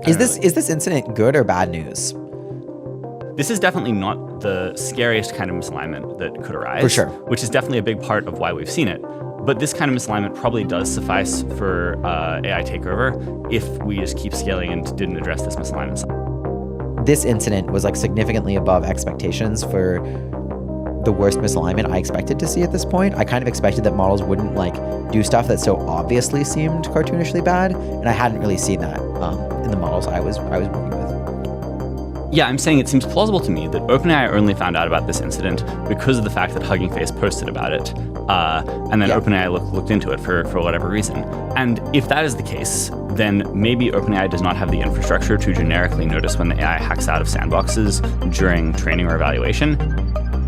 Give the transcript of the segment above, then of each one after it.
Is this incident good or bad news? This is definitely not the scariest kind of misalignment that could arise. For sure. Which is definitely a big part of why we've seen it. But this kind of misalignment probably does suffice for AI takeover if we just keep scaling and didn't address this misalignment. This incident was like significantly above expectations for the worst misalignment I expected to see at this point. I kind of expected that models wouldn't like do stuff that so obviously seemed cartoonishly bad, and I hadn't really seen that in the models I was working with. Yeah, I'm saying it seems plausible to me that OpenAI only found out about this incident because of the fact that Huggingface posted about it, and then OpenAI looked into it for whatever reason. And if that is the case, then maybe OpenAI does not have the infrastructure to generically notice when the AI hacks out of sandboxes during training or evaluation.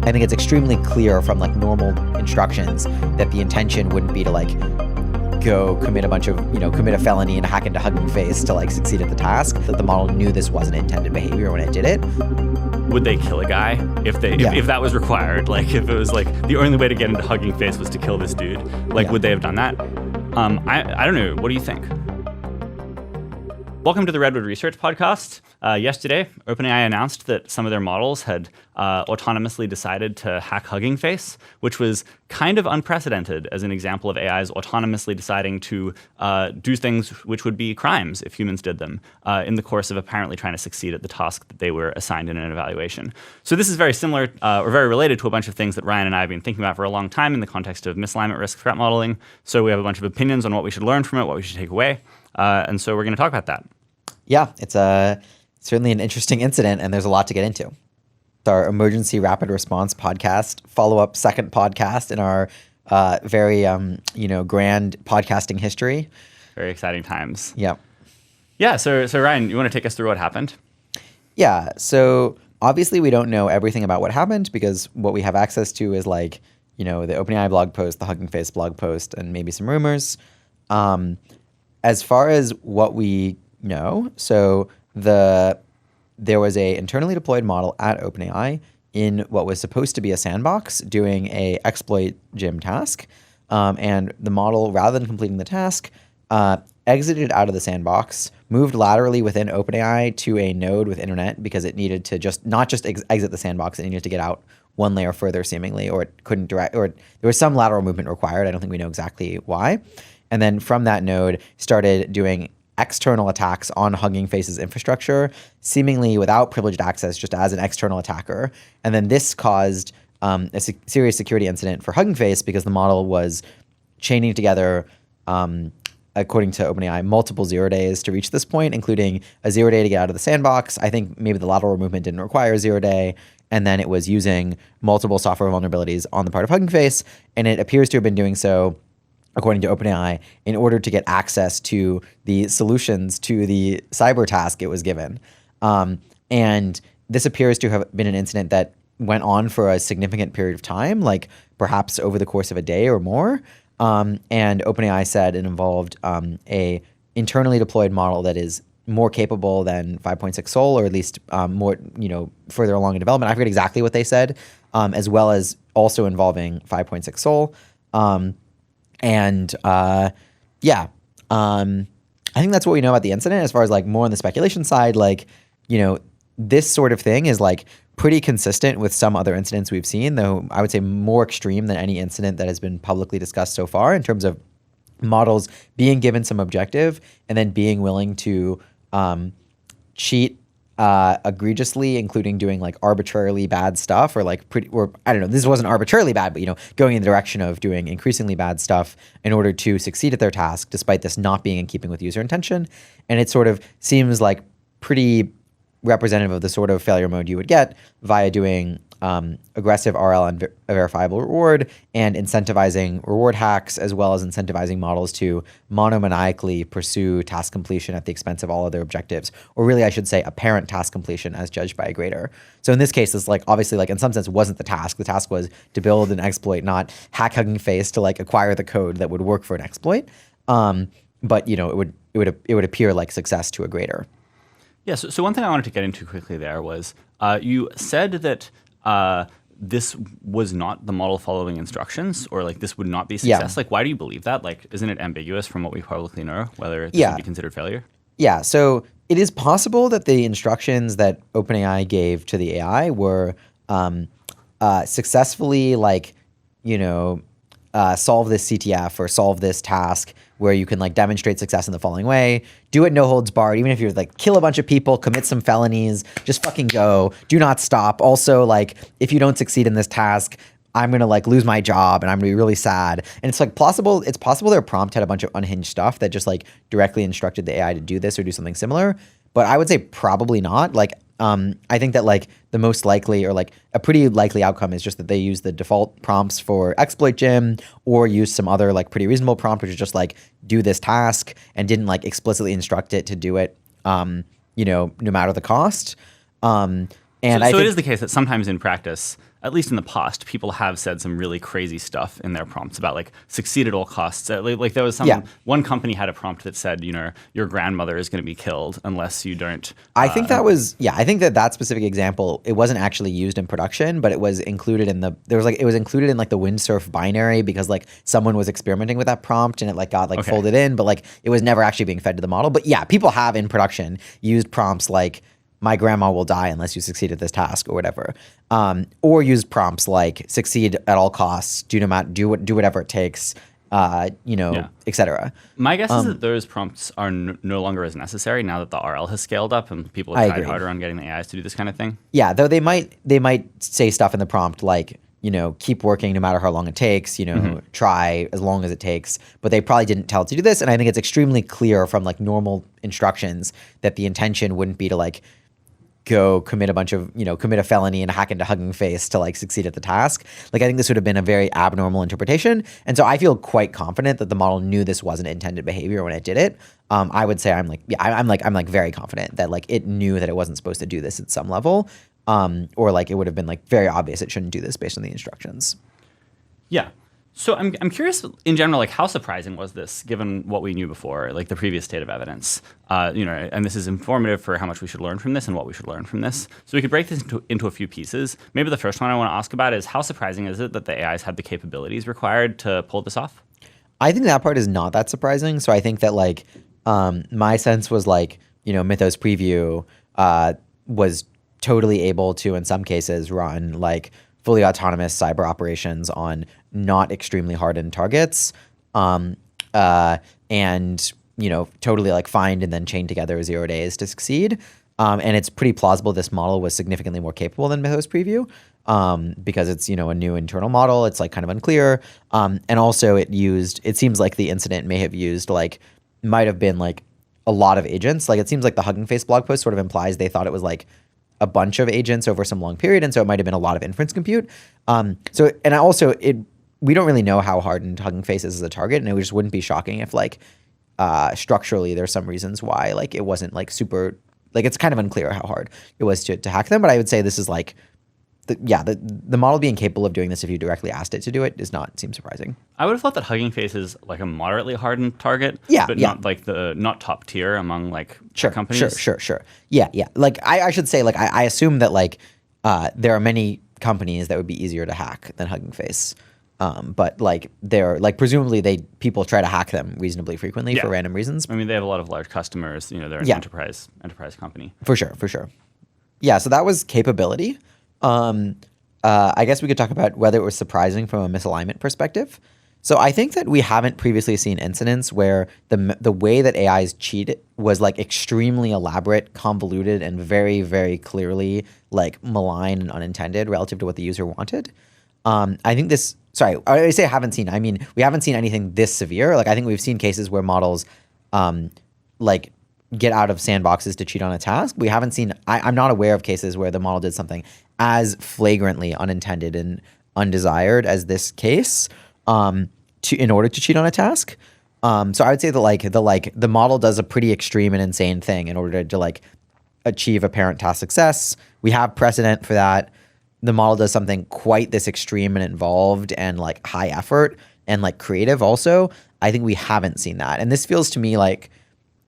I think it's extremely clear from like normal instructions that the intention wouldn't be to like go commit a felony and hack into Huggingface to like succeed at the task. That the model knew this wasn't intended behavior when it did it. Would they kill a guy if that was required? Like if it was like the only way to get into Huggingface was to kill this dude, like would they have done that? I don't know. What do you think? Welcome to the Redwood Research podcast. Yesterday, OpenAI announced that some of their models had autonomously decided to hack Huggingface, which was kind of unprecedented as an example of AIs autonomously deciding to do things which would be crimes if humans did them in the course of apparently trying to succeed at the task that they were assigned in an evaluation. So this is very similar or very related to a bunch of things that Ryan and I have been thinking about for a long time in the context of misalignment risk threat modeling. So we have a bunch of opinions on what we should learn from it, what we should take away. And so we're going to talk about that. Yeah, it's certainly an interesting incident, and there's a lot to get into. It's our emergency rapid response podcast, follow-up second podcast in our very grand podcasting history. Very exciting times. Yeah. Yeah. So Ryan, you want to take us through what happened? Yeah. So obviously we don't know everything about what happened because what we have access to is like the OpenAI blog post, the Huggingface blog post, and maybe some rumors. As far as what we know, so there was a internally deployed model at OpenAI in what was supposed to be a sandbox doing a exploit gym task, and the model, rather than completing the task, exited out of the sandbox, moved laterally within OpenAI to a node with internet because it needed to not just exit the sandbox, it needed to get out one layer further seemingly, or it couldn't or there was some lateral movement required. I don't think we know exactly why. And then from that node started doing external attacks on Hugging Face's infrastructure, seemingly without privileged access, just as an external attacker. And then this caused a serious security incident for Hugging Face because the model was chaining together, according to OpenAI, multiple 0 days to reach this point, including a 0 day to get out of the sandbox. I think maybe the lateral movement didn't require a 0 day. And then it was using multiple software vulnerabilities on the part of Hugging Face. And it appears to have been doing so, according to OpenAI, in order to get access to the solutions to the cyber task it was given. And this appears to have been an incident that went on for a significant period of time, like perhaps over the course of a day or more. And OpenAI said it involved a internally deployed model that is more capable than 5.6 Sol, or at least more, further along in development. I forget exactly what they said, as well as also involving 5.6 Sol. I think that's what we know about the incident. As far as like more on the speculation side, this sort of thing is like pretty consistent with some other incidents we've seen, though I would say more extreme than any incident that has been publicly discussed so far in terms of models being given some objective and then being willing to cheat egregiously, including doing like arbitrarily bad stuff, or I don't know, this wasn't arbitrarily bad, but going in the direction of doing increasingly bad stuff in order to succeed at their task, despite this not being in keeping with user intention. And it sort of seems like pretty representative of the sort of failure mode you would get via doing aggressive RL and verifiable reward and incentivizing reward hacks, as well as incentivizing models to monomaniacally pursue task completion at the expense of all other objectives, or really I should say apparent task completion as judged by a grader. So in this case, it's like obviously like in some sense wasn't the task. The task was to build an exploit, not hack Hugging Face to like acquire the code that would work for an exploit. But it would appear like success to a grader. Yeah. So one thing I wanted to get into quickly there was you said that this was not the model following instructions, or like this would not be success. Yeah. Like, why do you believe that? Like, isn't it ambiguous from what we publicly know whether this would be considered failure? Yeah. So It is possible that the instructions that OpenAI gave to the AI were successfully solve this CTF or solve this task where you can like demonstrate success in the following way. Do it no holds barred, even if you're like kill a bunch of people, commit some felonies, just fucking go. Do not stop. Also, like if you don't succeed in this task, I'm gonna like lose my job and I'm gonna be really sad. And it's like possible. It's possible their prompt had a bunch of unhinged stuff that just like directly instructed the AI to do this or do something similar. But I would say probably not. Like I think that like the most likely or like a pretty likely outcome is just that they use the default prompts for exploit gym or use some other like pretty reasonable prompt, which is just like do this task and didn't like explicitly instruct it to do it, no matter the cost. And so it is the case that sometimes in practice, at least in the past, people have said some really crazy stuff in their prompts about like succeed at all costs. Like there was one company had a prompt that said, your grandmother is going to be killed unless you don't. I think that specific example, it wasn't actually used in production, but it was included in it was included in like the windsurf binary because like someone was experimenting with that prompt and it like got folded in, but like it was never actually being fed to the model. But yeah, people have in production used prompts like my grandma will die unless you succeed at this task or whatever. Or use prompts like succeed at all costs, do whatever it takes, et cetera. My guess is that those prompts are no longer as necessary now that the RL has scaled up and people have tried harder on getting the AIs to do this kind of thing. Yeah, though they might say stuff in the prompt like, keep working no matter how long it takes, try as long as it takes. But they probably didn't tell it to do this. And I think it's extremely clear from like normal instructions that the intention wouldn't be to like go commit a felony and hack into Huggingface to like succeed at the task. Like I think this would have been a very abnormal interpretation. And so I feel quite confident that the model knew this wasn't intended behavior when it did it. I would say I'm very confident that like it knew that it wasn't supposed to do this at some level. Or like it would have been like very obvious it shouldn't do this based on the instructions. Yeah. So I'm curious in general, like how surprising was this given what we knew before, like the previous state of evidence, and this is informative for how much we should learn from this and what we should learn from this. So we could break this into a few pieces. Maybe the first one I want to ask about is how surprising is it that the AIs had the capabilities required to pull this off? I think that part is not that surprising. So I think that like my sense was like, Mythos Preview was totally able to, in some cases, run like fully autonomous cyber operations on not extremely hardened targets, and totally like find and then chain together 0 days to succeed. And it's pretty plausible this model was significantly more capable than Mythos Preview, because it's a new internal model. It's like kind of unclear, and also it seems like the incident might have been like a lot of agents. Like it seems like the Huggingface blog post sort of implies they thought it was like a bunch of agents over some long period, and so it might have been a lot of inference compute. We don't really know how hardened Huggingface is as a target, and it just wouldn't be shocking if like structurally there's some reasons why like it wasn't like super, like it's kind of unclear how hard it was to hack them. But I would say this is like the model being capable of doing this if you directly asked it to do it does not seem surprising. I would have thought that Huggingface is like a moderately hardened target, not like not top tier among like companies. Sure. Yeah. Like I should say, like I assume that like there are many companies that would be easier to hack than Huggingface. But like they're like presumably people try to hack them reasonably frequently for random reasons. I mean, they have a lot of large customers. They're an enterprise company. For sure. Yeah. So that was capability. I guess we could talk about whether it was surprising from a misalignment perspective. So I think that we haven't previously seen incidents where the way that AIs cheat was like extremely elaborate, convoluted, and very, very clearly like malign and unintended relative to what the user wanted. I think this. Sorry, I say haven't seen. I mean, we haven't seen anything this severe. Like I think we've seen cases where models, like get out of sandboxes to cheat on a task. We haven't seen. I'm not aware of cases where the model did something as flagrantly unintended and undesired as this case, in order to cheat on a task. So I would say that the model does a pretty extreme and insane thing in order to like achieve apparent task success. We have precedent for that. The model does something quite this extreme and involved and like high effort and like creative also. I think we haven't seen that. And this feels to me like,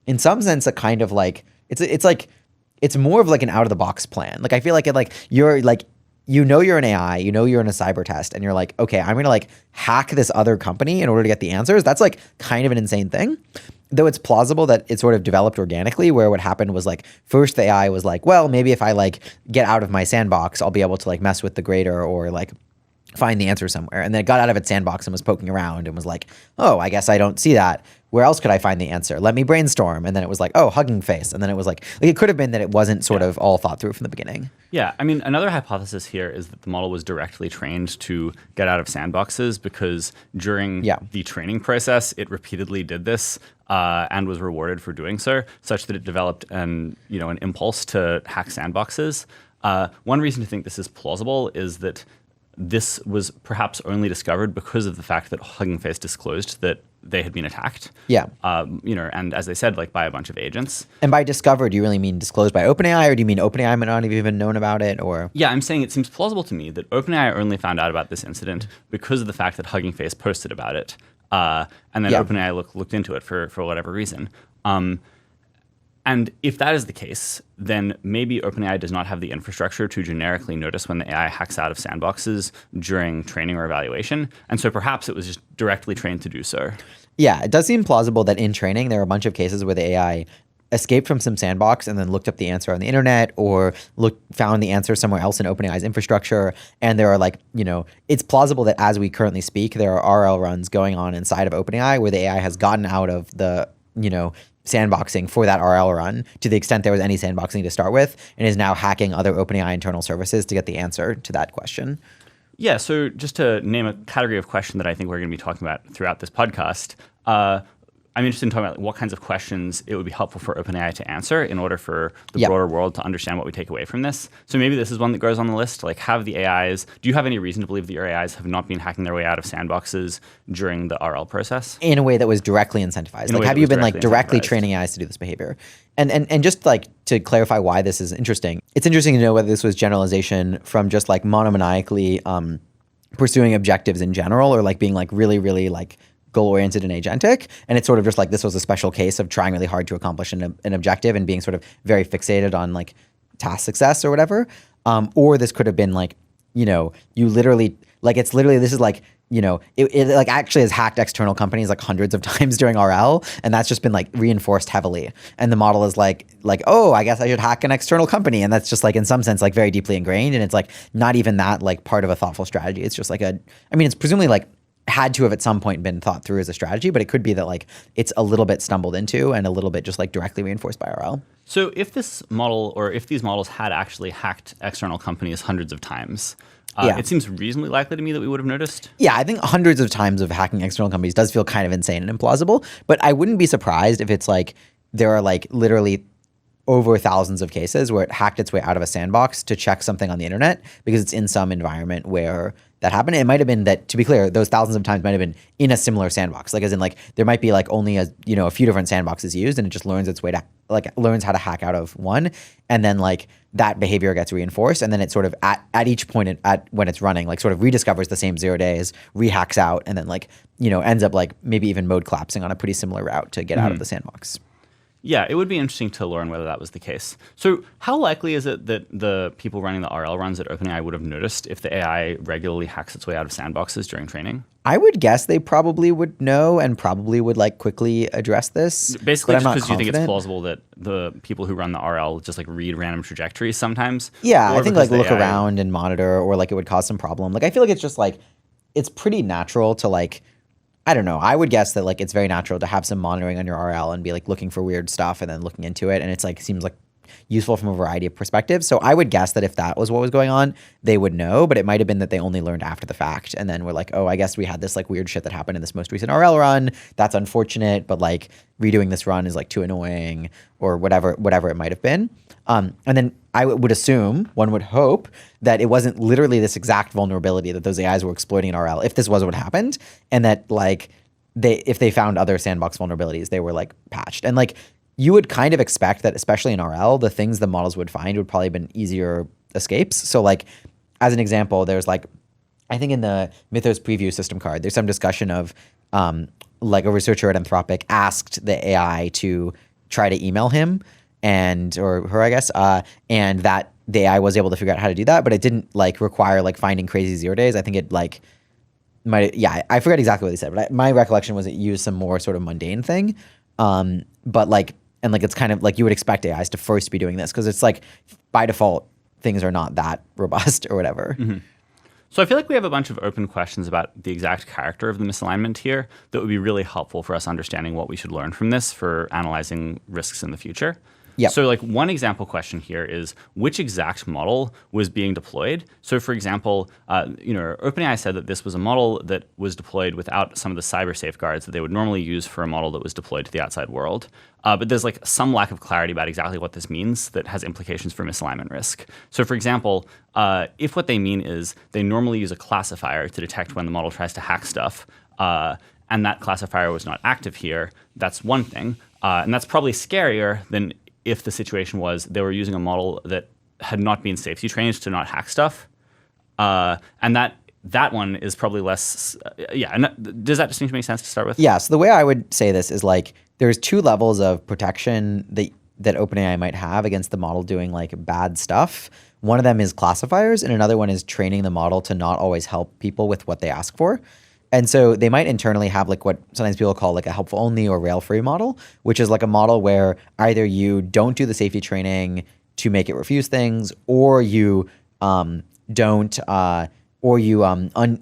in some sense, a kind of like, it's more of like an out of the box plan. Like I feel like you're like, you're an AI, you're in a cyber test, and you're like, okay, I'm going to like hack this other company in order to get the answers. That's like kind of an insane thing. though it's plausible that it sort of developed organically, where what happened was like first the AI was like, well, maybe if I like get out of my sandbox, I'll be able to like mess with the grader or like find the answer somewhere. And then it got out of its sandbox and was poking around and was like, oh, I guess I don't see that. Where else could I find the answer? Let me brainstorm. And then it was like, oh, Huggingface. And then it was like it could have been that it wasn't sort of all thought through from the beginning. Yeah, I mean, another hypothesis here is that the model was directly trained to get out of sandboxes because during the training process, it repeatedly did this and was rewarded for doing so, such that it developed an impulse to hack sandboxes. One reason to think this is plausible is that this was perhaps only discovered because of the fact that Hugging Face disclosed that they had been attacked. Yeah. And as they said, like by a bunch of agents. And by discovered, do you really mean disclosed by OpenAI, or do you mean OpenAI might not have even known about it? Or yeah, I'm saying it seems plausible to me that OpenAI only found out about this incident because of the fact that Hugging Face posted about it, and then OpenAI looked into it for whatever reason. And if that is the case, then maybe OpenAI does not have the infrastructure to generically notice when the AI hacks out of sandboxes during training or evaluation. And so perhaps it was just directly trained to do so. Yeah, it does seem plausible that in training, there are a bunch of cases where the AI escaped from some sandbox and then looked up the answer on the internet or found the answer somewhere else in OpenAI's infrastructure. And there are like, it's plausible that as we currently speak, there are RL runs going on inside of OpenAI where the AI has gotten out of the, sandboxing for that RL run to the extent there was any sandboxing to start with, and is now hacking other OpenAI internal services to get the answer to that question. Yeah, so just to name a category of question that I think we're going to be talking about throughout this podcast, I'm interested in talking about what kinds of questions it would be helpful for OpenAI to answer in order for the broader world to understand what we take away from this. So maybe this is one that goes on the list. Like, do you have any reason to believe the AIs have not been hacking their way out of sandboxes during the RL process? In a way that was directly incentivized. Like, have you been like directly training AIs to do this behavior? And just like to clarify why this is interesting, it's interesting to know whether this was generalization from just like monomaniacally pursuing objectives in general, or like being like really, really like goal-oriented and agentic, and it's sort of just like this was a special case of trying really hard to accomplish an objective and being sort of very fixated on like task success or whatever. Or this could have been like, you literally, like it's literally, this is like, it like actually has hacked external companies like hundreds of times during RL, and that's just been like reinforced heavily. And the model is like, oh, I guess I should hack an external company. And that's just like in some sense like very deeply ingrained, and it's like not even that like part of a thoughtful strategy. It's just like it's presumably like had to have at some point been thought through as a strategy, but it could be that like it's a little bit stumbled into and a little bit just like directly reinforced by RL. So if this model, or if these models had actually hacked external companies hundreds of times, it seems reasonably likely to me that we would have noticed. Yeah, I think hundreds of times of hacking external companies does feel kind of insane and implausible, but I wouldn't be surprised if it's like there are like literally over thousands of cases where it hacked its way out of a sandbox to check something on the internet because it's in some environment where that happened. It might have been that, to be clear, those thousands of times might have been in a similar sandbox. Like as in like there might be like only a few different sandboxes used, and it just learns its way to learns how to hack out of one, and then like that behavior gets reinforced, and then it sort of at each point when it's running, like sort of rediscovers the same 0 days, rehacks out, and then like ends up like maybe even mode collapsing on a pretty similar route to get out of the sandbox. Yeah, it would be interesting to learn whether that was the case. So how likely is it that the people running the RL runs at OpenAI would have noticed if the AI regularly hacks its way out of sandboxes during training? I would guess they probably would know and probably would like quickly address this. Basically, just because you think it's plausible that the people who run the RL just like read random trajectories sometimes? Yeah, I think like look around and monitor, or like it would cause some problem. Like I feel like it's just like, it's pretty natural to like, I don't know. I would guess that like it's very natural to have some monitoring on your RL and be like looking for weird stuff and then looking into it, and it's like seems like useful from a variety of perspectives. So I would guess that if that was what was going on, they would know, but it might have been that they only learned after the fact and then were like, oh, I guess we had this like weird shit that happened in this most recent RL run. That's unfortunate, but like redoing this run is like too annoying, or whatever it might have been. And then I would assume, one would hope, that it wasn't literally this exact vulnerability that those AIs were exploiting in RL, if this was what happened, and that like if they found other sandbox vulnerabilities, they were like patched. And like you would kind of expect that, especially in RL, the things the models would find would probably have been easier escapes. So like as an example, there's like, I think in the Mythos preview system card, there's some discussion of like a researcher at Anthropic asked the AI to try to email him or her, I guess, and that the AI was able to figure out how to do that, but it didn't like require like finding crazy 0 days. I think it like I forgot exactly what they said, but my recollection was it used some more sort of mundane thing. But like, and like, it's kind of like you would expect AIs to first be doing this because it's like by default, things are not that robust or whatever. So I feel like we have a bunch of open questions about the exact character of the misalignment here that would be really helpful for us understanding what we should learn from this for analyzing risks in the future. Yep. So like one example question here is which exact model was being deployed? So for example, OpenAI said that this was a model that was deployed without some of the cyber safeguards that they would normally use for a model that was deployed to the outside world. But there's like some lack of clarity about exactly what this means that has implications for misalignment risk. So for example, if what they mean is they normally use a classifier to detect when the model tries to hack stuff, and that classifier was not active here, that's one thing. And that's probably scarier than if the situation was they were using a model that had not been safety trained to not hack stuff. And that one is probably less, does that distinction make sense to start with? Yeah, so the way I would say this is like there's two levels of protection that OpenAI might have against the model doing like bad stuff. One of them is classifiers, and another one is training the model to not always help people with what they ask for. And so they might internally have like what sometimes people call like a helpful only or rail-free model, which is like a model where either you don't do the safety training to make it refuse things, or you don't, or you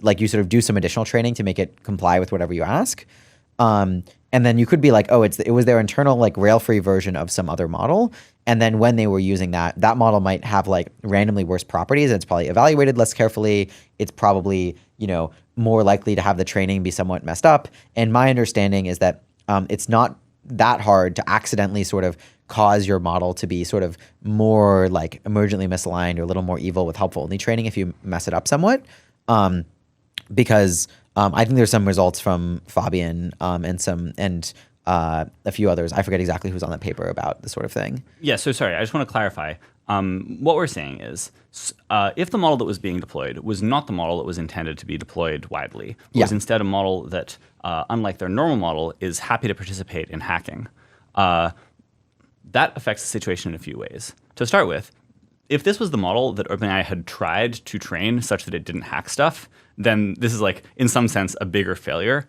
like you sort of do some additional training to make it comply with whatever you ask. And then you could be like, oh, it was their internal like rail-free version of some other model. And then when they were using that model might have like randomly worse properties. And it's probably evaluated less carefully. It's probably, more likely to have the training be somewhat messed up. And my understanding is that it's not that hard to accidentally sort of cause your model to be sort of more like emergently misaligned or a little more evil with helpful only training if you mess it up somewhat. Because I think there's some results from Fabian and a few others. I forget exactly who's on that paper about this sort of thing. Yeah, so sorry, I just want to clarify. What we're saying is if the model that was being deployed was not the model that was intended to be deployed widely, but was instead a model that, unlike their normal model, is happy to participate in hacking, that affects the situation in a few ways. To start with, if this was the model that OpenAI had tried to train such that it didn't hack stuff, then this is like, in some sense, a bigger failure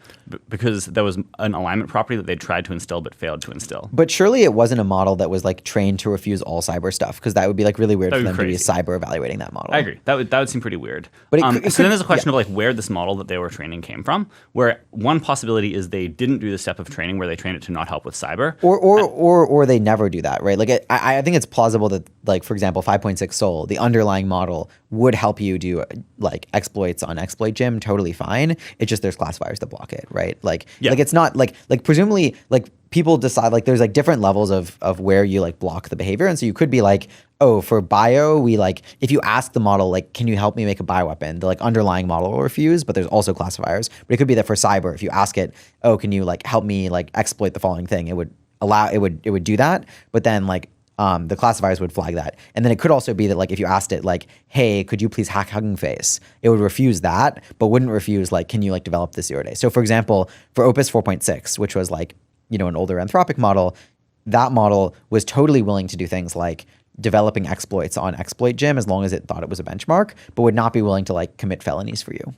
because there was an alignment property that they tried to instill but failed to instill. But surely it wasn't a model that was like trained to refuse all cyber stuff, because that would be like really weird for them to be cyber evaluating that model. I agree. That would seem pretty weird. But so then there's a question of like where this model that they were training came from, where one possibility is they didn't do the step of training where they trained it to not help with cyber. Or they never do that, right? Like I think it's plausible that, like, for example, 5.6 Sol, the underlying model would help you do like exploits on exploit gym totally fine. It's just there's classifiers that block it, right? Like it's not like presumably like people decide like there's like different levels of where you like block the behavior. And so you could be like, oh, for bio, we like if you ask the model like, can you help me make a bioweapon? The like underlying model will refuse, but there's also classifiers. But it could be that for cyber, if you ask it, oh, can you like help me like exploit the following thing? It would do that. But then like the classifiers would flag that. And then it could also be that like if you asked it like, hey, could you please hack Huggingface? It would refuse that, but wouldn't refuse like, can you like develop this 0 day? So for example, for Opus 4.6, which was like, an older Anthropic model, that model was totally willing to do things like developing exploits on exploit gym as long as it thought it was a benchmark, but would not be willing to like commit felonies for you.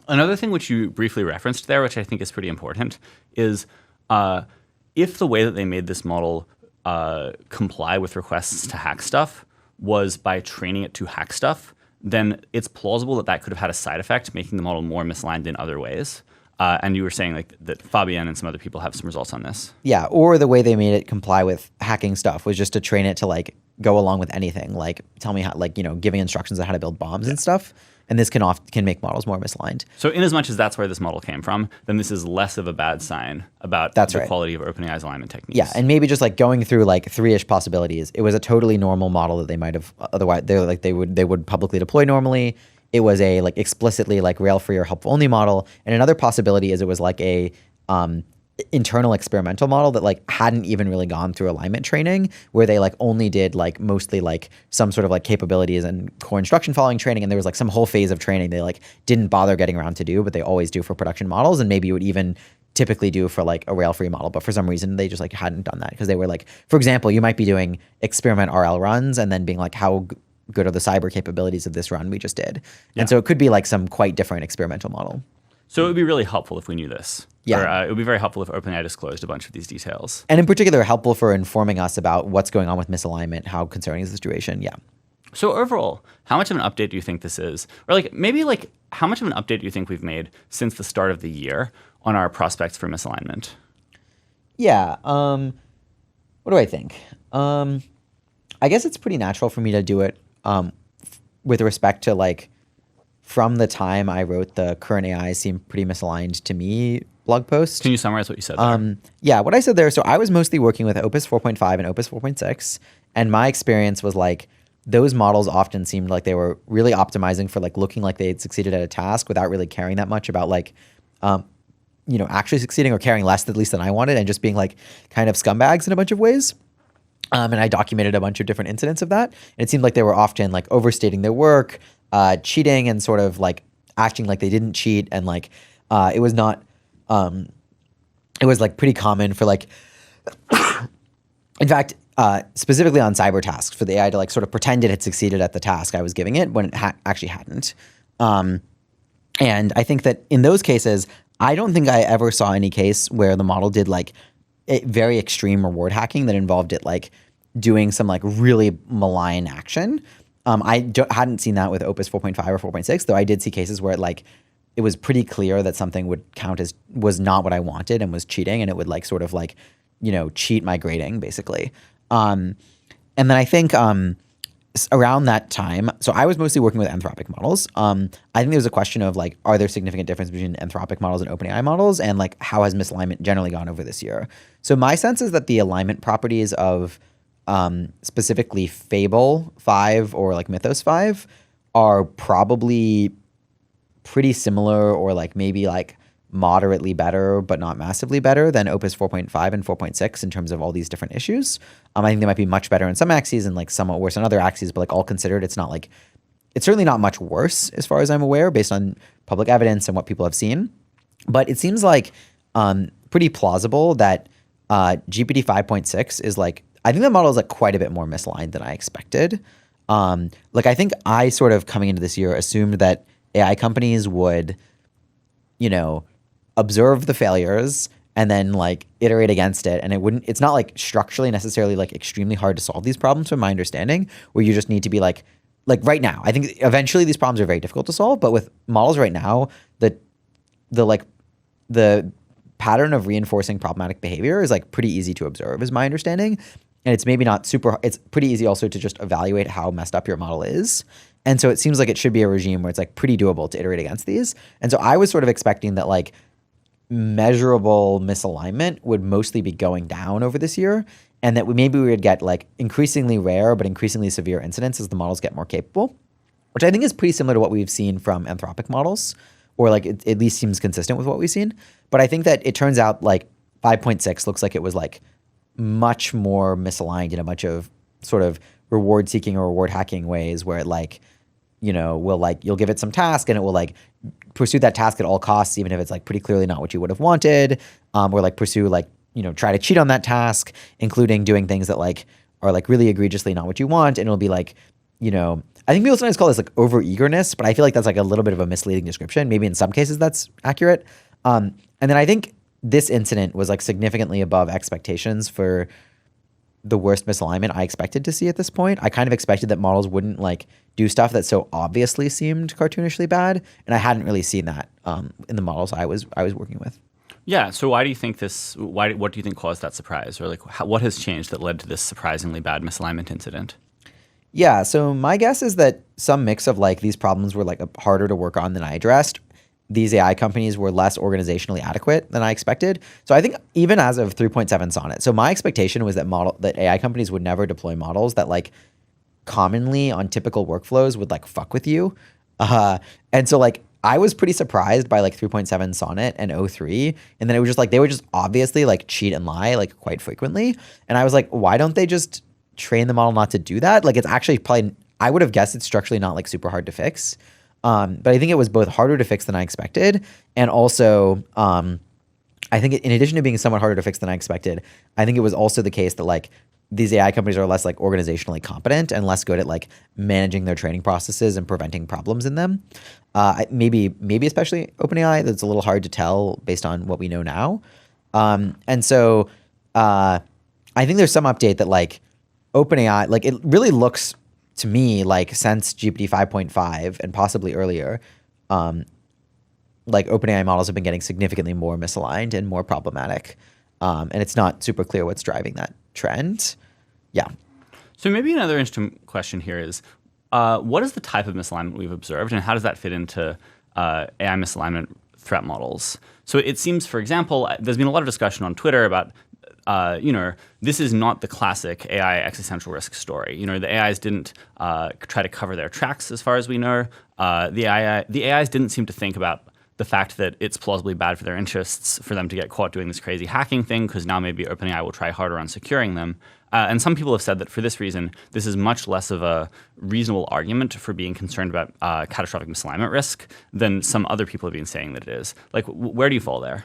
Another thing which you briefly referenced there, which I think is pretty important, is if the way that they made this model comply with requests to hack stuff was by training it to hack stuff, then it's plausible that that could have had a side effect, making the model more misaligned in other ways. And you were saying like that Fabian and some other people have some results on this. Yeah, or the way they made it comply with hacking stuff was just to train it to like go along with anything, like tell me how, like, giving instructions on how to build bombs and stuff. And this can make models more misaligned. So in as much as that's where this model came from, then this is less of a bad sign about the quality of OpenAI's alignment techniques. Yeah, and maybe just like going through like 3-ish possibilities. It was a totally normal model that they might have otherwise they would publicly deploy normally. It was a like explicitly like rail-free or helpful only model. And another possibility is it was like a internal experimental model that like hadn't even really gone through alignment training, where they like only did like mostly like some sort of like capabilities and core instruction following training, and there was like some whole phase of training they like didn't bother getting around to do, but they always do for production models, and maybe you would even typically do for like a rail-free model, but for some reason they just like hadn't done that because they were like, for example, you might be doing experiment RL runs and then being like, how good are the cyber capabilities of this run we just did? And so it could be like some quite different experimental model. So it would be really helpful if we knew this. Yeah. Or it would be very helpful if OpenAI disclosed a bunch of these details. And in particular, helpful for informing us about what's going on with misalignment, how concerning is the situation. Yeah. So overall, how much of an update do you think this is? Or maybe how much of an update do you think we've made since the start of the year on our prospects for misalignment? Yeah. What do I think? I guess it's pretty natural for me to do it with respect to from the time I wrote the current AI seem pretty misaligned to me blog post. Can you summarize what you said there? Yeah, what I said there. So I was mostly working with Opus 4.5 and Opus 4.6. And my experience was those models often seemed like they were really optimizing for looking like they had succeeded at a task without really caring that much about actually succeeding, or caring less at least than I wanted, and just being kind of scumbags in a bunch of ways. And I documented a bunch of different incidents of that. And it seemed like they were often overstating their work, cheating, and sort of acting like they didn't cheat. And it was not, it was pretty common for in fact, specifically on cyber tasks, for the AI to sort of pretend it had succeeded at the task I was giving it when it actually hadn't. And I think that in those cases, I don't think I ever saw any case where the model did a very extreme reward hacking that involved it doing some really malign action. I hadn't seen that with Opus 4.5 or 4.6, though I did see cases where it was pretty clear that something would count as was not what I wanted and was cheating, and it would sort of cheat my grading basically. And then I think around that time, so I was mostly working with Anthropic models. I think there was a question of are there significant differences between Anthropic models and OpenAI models, and how has misalignment generally gone over this year? So my sense is that the alignment properties of specifically Fable 5 or Mythos 5 are probably pretty similar, or maybe moderately better, but not massively better than Opus 4.5 and 4.6 in terms of all these different issues. I think they might be much better in some axes and somewhat worse on other axes, but all considered, it's not it's certainly not much worse as far as I'm aware, based on public evidence and what people have seen. But it seems pretty plausible that GPT 5.6 is I think the model is quite a bit more misaligned than I expected. I think I sort of coming into this year assumed that AI companies would, observe the failures and then iterate against it, and it's not structurally necessarily extremely hard to solve these problems from my understanding, where you just need to be right now. I think eventually these problems are very difficult to solve, but with models right now, the pattern of reinforcing problematic behavior is pretty easy to observe, is my understanding. And it's maybe not super, it's pretty easy also to just evaluate how messed up your model is. And so it seems like it should be a regime where it's pretty doable to iterate against these. And so I was sort of expecting that measurable misalignment would mostly be going down over this year, and that maybe we would get increasingly rare but increasingly severe incidents as the models get more capable, which I think is pretty similar to what we've seen from Anthropic models, or it at least seems consistent with what we've seen. But I think that it turns out 5.6 looks like it was much more misaligned in a bunch of sort of reward seeking or reward hacking ways, where it will you'll give it some task and it will pursue that task at all costs, even if it's pretty clearly not what you would have wanted, or pursue try to cheat on that task, including doing things that are really egregiously not what you want. And it'll be I think people sometimes call this over eagerness, but I feel that's a little bit of a misleading description. Maybe in some cases that's accurate. And then I think this incident was significantly above expectations for the worst misalignment I expected to see at this point. I kind of expected that models wouldn't do stuff that so obviously seemed cartoonishly bad, and I hadn't really seen that in the models I was working with. Yeah. So why do you think this? What do you think caused that surprise, or what has changed that led to this surprisingly bad misalignment incident? Yeah. So my guess is that some mix of these problems were harder to work on than I addressed. These AI companies were less organizationally adequate than I expected. So I think even as of 3.7 Sonnet, so my expectation was that AI companies would never deploy models that commonly on typical workflows would fuck with you. And so I was pretty surprised by 3.7 Sonnet and O3. And then it was just they would just obviously cheat and lie quite frequently. And I was why don't they just train the model not to do that? It's actually probably, I would have guessed it's structurally not super hard to fix. But I think it was both harder to fix than I expected, and also I think in addition to being somewhat harder to fix than I expected, I think it was also the case that these AI companies are less like organizationally competent and less good at like managing their training processes and preventing problems in them. Maybe especially OpenAI, that's a little hard to tell based on what we know now. And so I think there's some update that like OpenAI, like it really looks to me like since GPT 5.5 and possibly earlier, like OpenAI models have been getting significantly more misaligned and more problematic. And it's not super clear what's driving that trend. Yeah. So maybe another interesting question here is, what is the type of misalignment we've observed, and how does that fit into AI misalignment threat models? So it seems, for example, there's been a lot of discussion on Twitter about, this is not the classic AI existential risk story. The AIs didn't try to cover their tracks as far as we know. The AIs didn't seem to think about the fact that it's plausibly bad for their interests for them to get caught doing this crazy hacking thing, because now maybe OpenAI will try harder on securing them. And some people have said that for this reason, this is much less of a reasonable argument for being concerned about catastrophic misalignment risk than some other people have been saying that it is. Like, where do you fall there?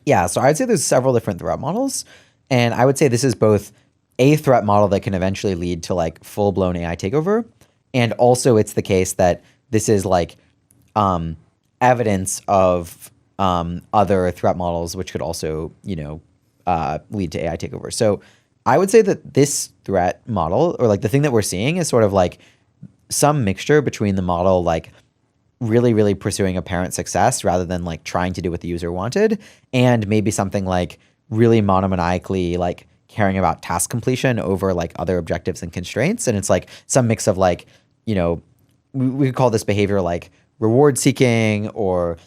Yeah, so I'd say there's several different threat models. And I would say this is both a threat model that can eventually lead to like full-blown AI takeover. And also it's the case that this is like evidence of other threat models, which could also, lead to AI takeover. So I would say that this threat model, or like the thing that we're seeing, is sort of like some mixture between the model like really, really pursuing apparent success rather than like trying to do what the user wanted, and maybe something like really monomaniacally like caring about task completion over like other objectives and constraints. And it's like some mix of like, we could call this behavior like reward seeking, or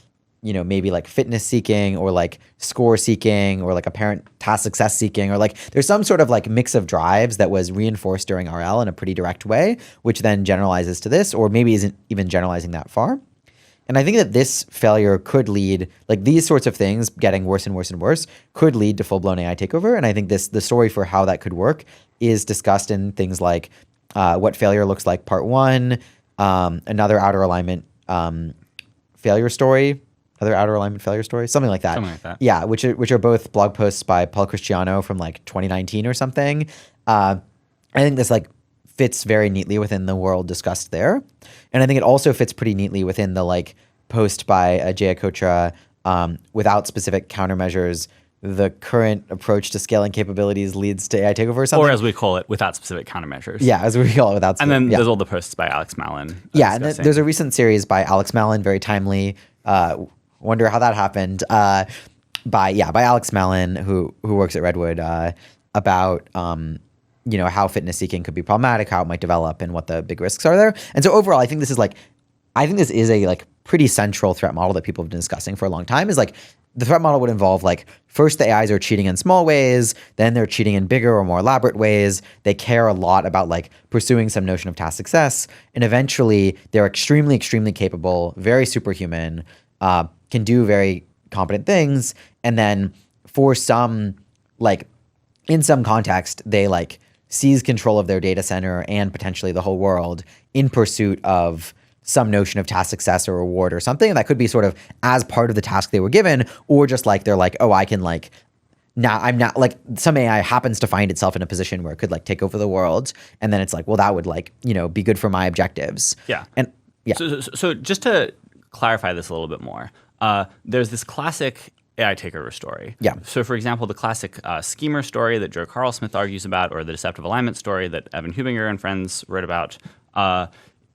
maybe like fitness seeking, or like score seeking, or like apparent task success seeking, or like there's some sort of like mix of drives that was reinforced during RL in a pretty direct way, which then generalizes to this, or maybe isn't even generalizing that far. And I think that this failure could lead, like these sorts of things getting worse and worse and worse, could lead to full-blown AI takeover. And I think the story for how that could work is discussed in things like What Failure Looks Like Part 1, another outer alignment failure story, something like that. Something like that. Yeah, which are both blog posts by Paul Cristiano from like 2019 or something. I think this like fits very neatly within the world discussed there. And I think it also fits pretty neatly within the like post by Jaya Kotra, without specific countermeasures, the current approach to scaling capabilities leads to AI takeover or something. Or as we call it, without specific countermeasures. Yeah, as we call it, without specific. And then there's all the posts by Alex Malin. Yeah, and there's a recent series by Alex Malin, very timely. Wonder how that happened. By Alex Malin, who works at Redwood, about how fitness seeking could be problematic, how it might develop, and what the big risks are there. And so overall, I think this is a like pretty central threat model that people have been discussing for a long time. Is like the threat model would involve like first the AIs are cheating in small ways, then they're cheating in bigger or more elaborate ways. They care a lot about like pursuing some notion of task success, and eventually they're extremely, extremely capable, very superhuman, can do very competent things, and then for some like in some context they like seize control of their data center and potentially the whole world in pursuit of some notion of task success or reward or something. And that could be sort of as part of the task they were given, or just like they're like, oh, I can like, now I'm not like, some AI happens to find itself in a position where it could like take over the world. And then it's like, well, that would like, be good for my objectives. Yeah. And yeah. So just to clarify this a little bit more, there's this classic AI takeover story. Yeah. So for example, the classic schemer story that Joe Carl Smith argues about, or the deceptive alignment story that Evan Hubinger and friends wrote about,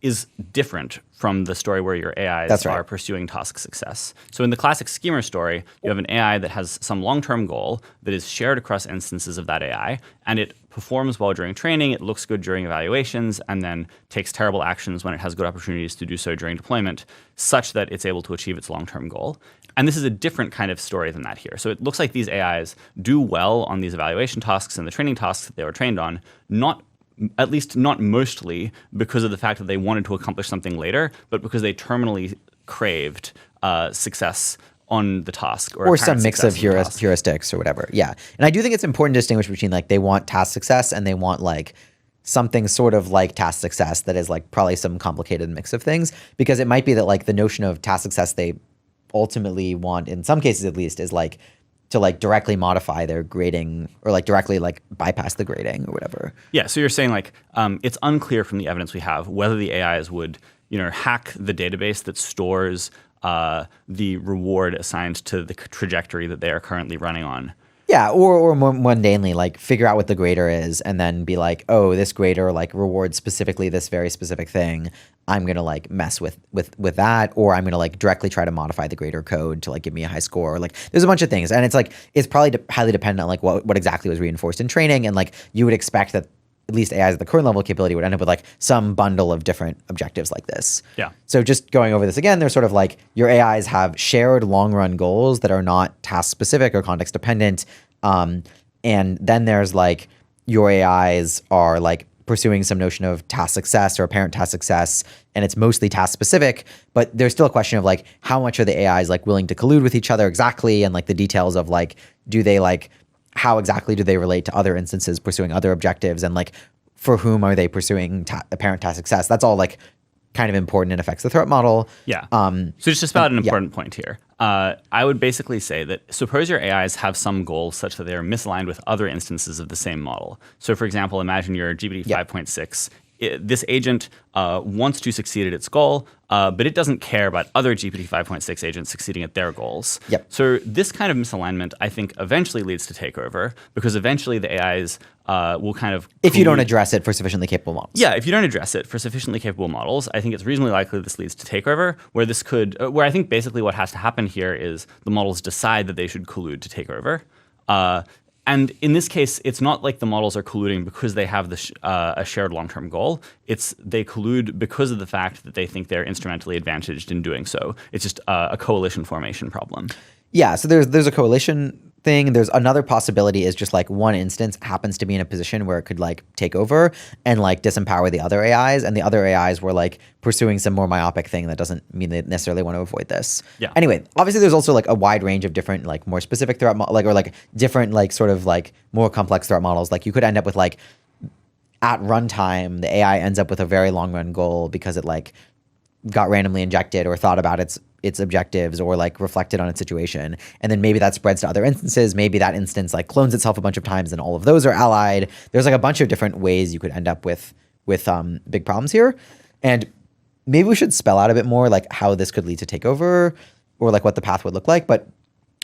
is different from the story where your AIs are pursuing task success. So in the classic schemer story, you have an AI that has some long-term goal that is shared across instances of that AI, and it performs well during training, it looks good during evaluations, and then takes terrible actions when it has good opportunities to do so during deployment, such that it's able to achieve its long-term goal. And this is a different kind of story than that here. So it looks like these AIs do well on these evaluation tasks and the training tasks that they were trained on, at least not mostly because of the fact that they wanted to accomplish something later, but because they terminally craved success on the task. Or some mix of heuristics or whatever. Yeah. And I do think it's important to distinguish between like they want task success and they want like something sort of like task success that is like probably some complicated mix of things, because it might be that like the notion of task success they ultimately want, in some cases at least, is like to like directly modify their grading or like directly like bypass the grading or whatever. Yeah, so you're saying like it's unclear from the evidence we have whether the AIs would hack the database that stores the reward assigned to the trajectory that they are currently running on. Yeah, or more mundanely, like figure out what the grader is and then be like, oh, this grader like rewards specifically this very specific thing. I'm gonna like mess with that, or I'm gonna like directly try to modify the grader code to like give me a high score. Like there's a bunch of things, and it's like it's probably highly dependent on like what exactly was reinforced in training, and like you would expect that at least AIs at the current level of capability would end up with like some bundle of different objectives like this. Yeah. So just going over this again, they're sort of like your AIs have shared long run goals that are not task specific or context dependent. And then there's like your AIs are like pursuing some notion of task success or apparent task success, and it's mostly task specific, but there's still a question of like how much are the AIs like willing to collude with each other exactly, and like the details of like how exactly do they relate to other instances pursuing other objectives, and like for whom are they pursuing apparent task success? That's all like kind of important and affects the threat model. Yeah. So just to spell out an important point here, I would basically say that suppose your AIs have some goals such that they are misaligned with other instances of the same model. So for example, imagine your GPT 5.6. This agent wants to succeed at its goal, but it doesn't care about other GPT 5.6 agents succeeding at their goals. Yep. So this kind of misalignment, I think, eventually leads to takeover, because eventually the AIs will kind of... If you don't address it for sufficiently capable models. Yeah, if you don't address it for sufficiently capable models, I think it's reasonably likely this leads to takeover, where I think basically what has to happen here is the models decide that they should collude to take over. And in this case, it's not like the models are colluding because they have a shared long-term goal. They collude because of the fact that they think they're instrumentally advantaged in doing so. It's just a coalition formation problem. Yeah, so there's a coalition thing. There's another possibility is just like one instance happens to be in a position where it could like take over and like disempower the other AIs, and the other AIs were like pursuing some more myopic thing that doesn't mean they necessarily want to avoid this. Yeah. Anyway, obviously there's also like a wide range of different like more specific threat or like different like sort of like more complex threat models. Like you could end up with like at runtime the AI ends up with a very long run goal because it like got randomly injected or thought about its objectives or like reflected on its situation, and then maybe that spreads to other instances. Maybe that instance like clones itself a bunch of times and all of those are allied. There's like a bunch of different ways you could end up with big problems here, and maybe we should spell out a bit more like how this could lead to takeover or like what the path would look like. But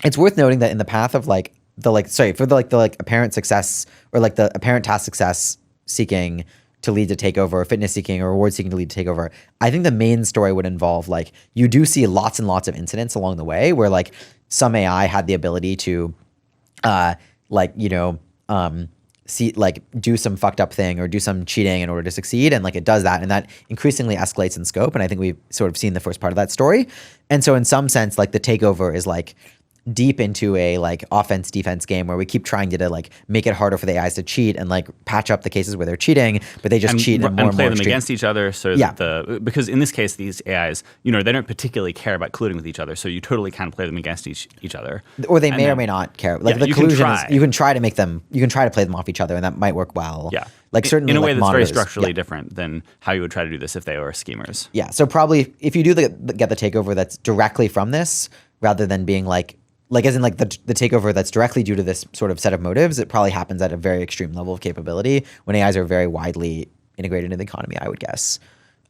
it's worth noting that in the path of like the apparent success or like the apparent task success seeking to lead to takeover, fitness seeking or reward seeking to lead to takeover, I think the main story would involve like you do see lots and lots of incidents along the way where like some AI had the ability to do some fucked up thing or do some cheating in order to succeed, and like it does that, and that increasingly escalates in scope, and I think we've sort of seen the first part of that story. And so in some sense like the takeover is like deep into a like offense defense game where we keep trying to like make it harder for the AIs to cheat and like patch up the cases where they're cheating, but they just cheat and more and play more them extreme. against each other. So that because in this case these AIs, they don't particularly care about colluding with each other, so you totally can play them against each other. Or they may or may not care. Like the collusion is you can try to play them off each other, and that might work well. Yeah. Like certainly in a like way that's monitors, very structurally different than how you would try to do this if they were schemers. Yeah. So probably if you do get the takeover that's directly from this, rather than being like as in like the takeover that's directly due to this sort of set of motives, it probably happens at a very extreme level of capability when AIs are very widely integrated into the economy, I would guess,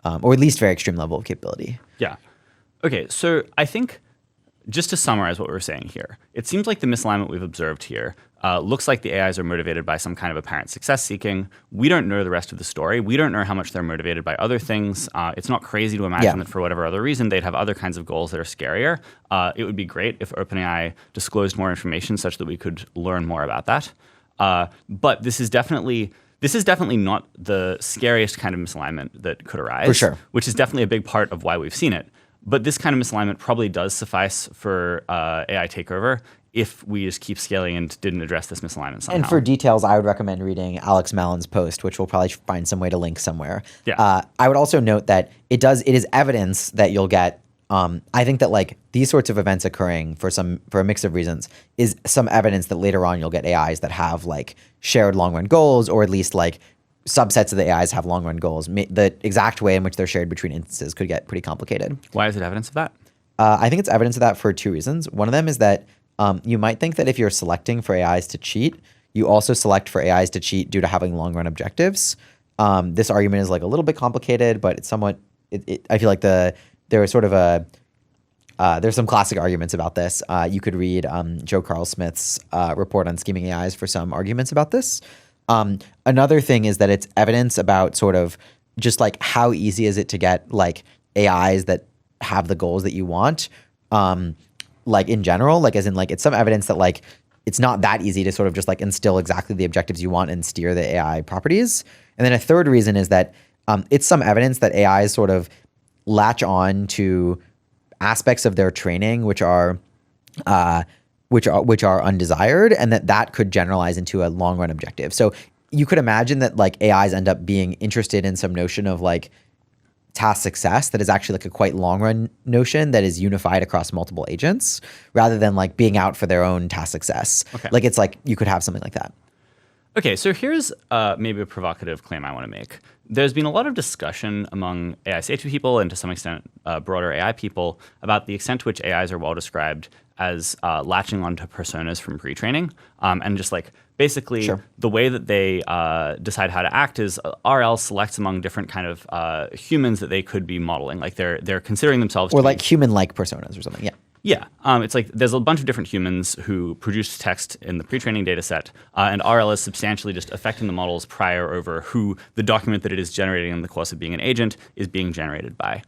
or at least very extreme level of capability. Yeah. Okay. So I think just to summarize what we're saying here, it seems like the misalignment we've observed here looks like the AIs are motivated by some kind of apparent success seeking. We don't know the rest of the story. We don't know how much they're motivated by other things. It's not crazy to imagine that for whatever other reason, they'd have other kinds of goals that are scarier. It would be great if OpenAI disclosed more information such that we could learn more about that. But this is definitely not the scariest kind of misalignment that could arise. For sure. Which is definitely a big part of why we've seen it. But this kind of misalignment probably does suffice for AI takeover if we just keep scaling and didn't address this misalignment somehow. And for details, I would recommend reading Alex Mallon's post, which we'll probably find some way to link somewhere. Yeah. I would also note that it is evidence that you'll get. I think that like these sorts of events occurring for a mix of reasons is some evidence that later on you'll get AIs that have like shared long run goals, or at least like subsets of the AIs have long run goals. The exact way in which they're shared between instances could get pretty complicated. Why is it evidence of that? I think it's evidence of that for two reasons. One of them is that you might think that if you're selecting for AIs to cheat, you also select for AIs to cheat due to having long-run objectives. This argument is like a little bit complicated, but it's somewhat. I feel like there is sort of a there's some classic arguments about this. You could read Joe Carl Smith's report on scheming AIs for some arguments about this. Another thing is that it's evidence about sort of just like how easy is it to get like AIs that have the goals that you want, like in general, like as in like it's some evidence that like it's not that easy to sort of just like instill exactly the objectives you want and steer the AI properties. And then a third reason is that it's some evidence that AIs sort of latch on to aspects of their training which are undesired, and that could generalize into a long run objective. So you could imagine that like AIs end up being interested in some notion of like task success that is actually like a quite long run notion that is unified across multiple agents rather than like being out for their own task success. Okay. Like it's like you could have something like that. Okay, so here's maybe a provocative claim I want to make. There's been a lot of discussion among AI safety people and to some extent broader AI people about the extent to which AIs are well described as latching onto personas from pre-training, and just like basically the way that they decide how to act is RL selects among different kind of humans that they could be modeling. Like they're considering themselves or like human-like personas or something. Yeah. Yeah, it's like there's a bunch of different humans who produce text in the pre-training data set, and RL is substantially just affecting the model's prior over who the document that it is generating in the course of being an agent is being generated by.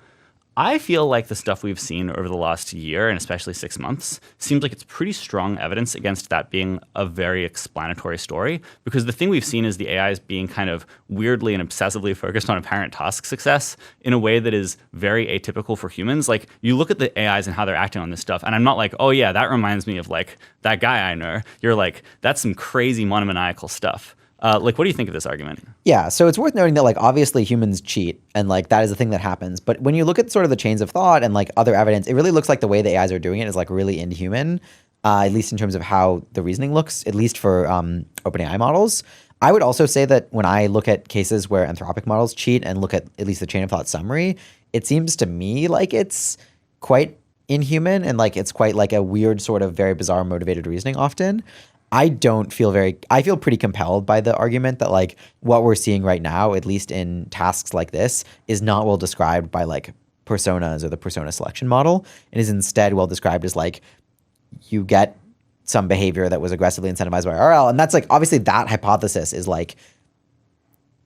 I feel like the stuff we've seen over the last year, and especially 6 months, seems like it's pretty strong evidence against that being a very explanatory story, because the thing we've seen is the AIs being kind of weirdly and obsessively focused on apparent task success in a way that is very atypical for humans. Like, you look at the AIs and how they're acting on this stuff, and I'm not like, oh yeah, that reminds me of like that guy I know. You're like, that's some crazy monomaniacal stuff. Like, what do you think of this argument? Yeah, so it's worth noting that like obviously humans cheat and like that is a thing that happens. But when you look at sort of the chains of thought and like other evidence, it really looks like the way the AIs are doing it is like really inhuman, at least in terms of how the reasoning looks, at least for OpenAI models. I would also say that when I look at cases where Anthropic models cheat and look at least the chain of thought summary, it seems to me like it's quite inhuman and like it's quite like a weird sort of very bizarre motivated reasoning often. I feel pretty compelled by the argument that like what we're seeing right now, at least in tasks like this, is not well described by like personas or the persona selection model. It is instead well described as like you get some behavior that was aggressively incentivized by RL. And that's like, obviously that hypothesis is like,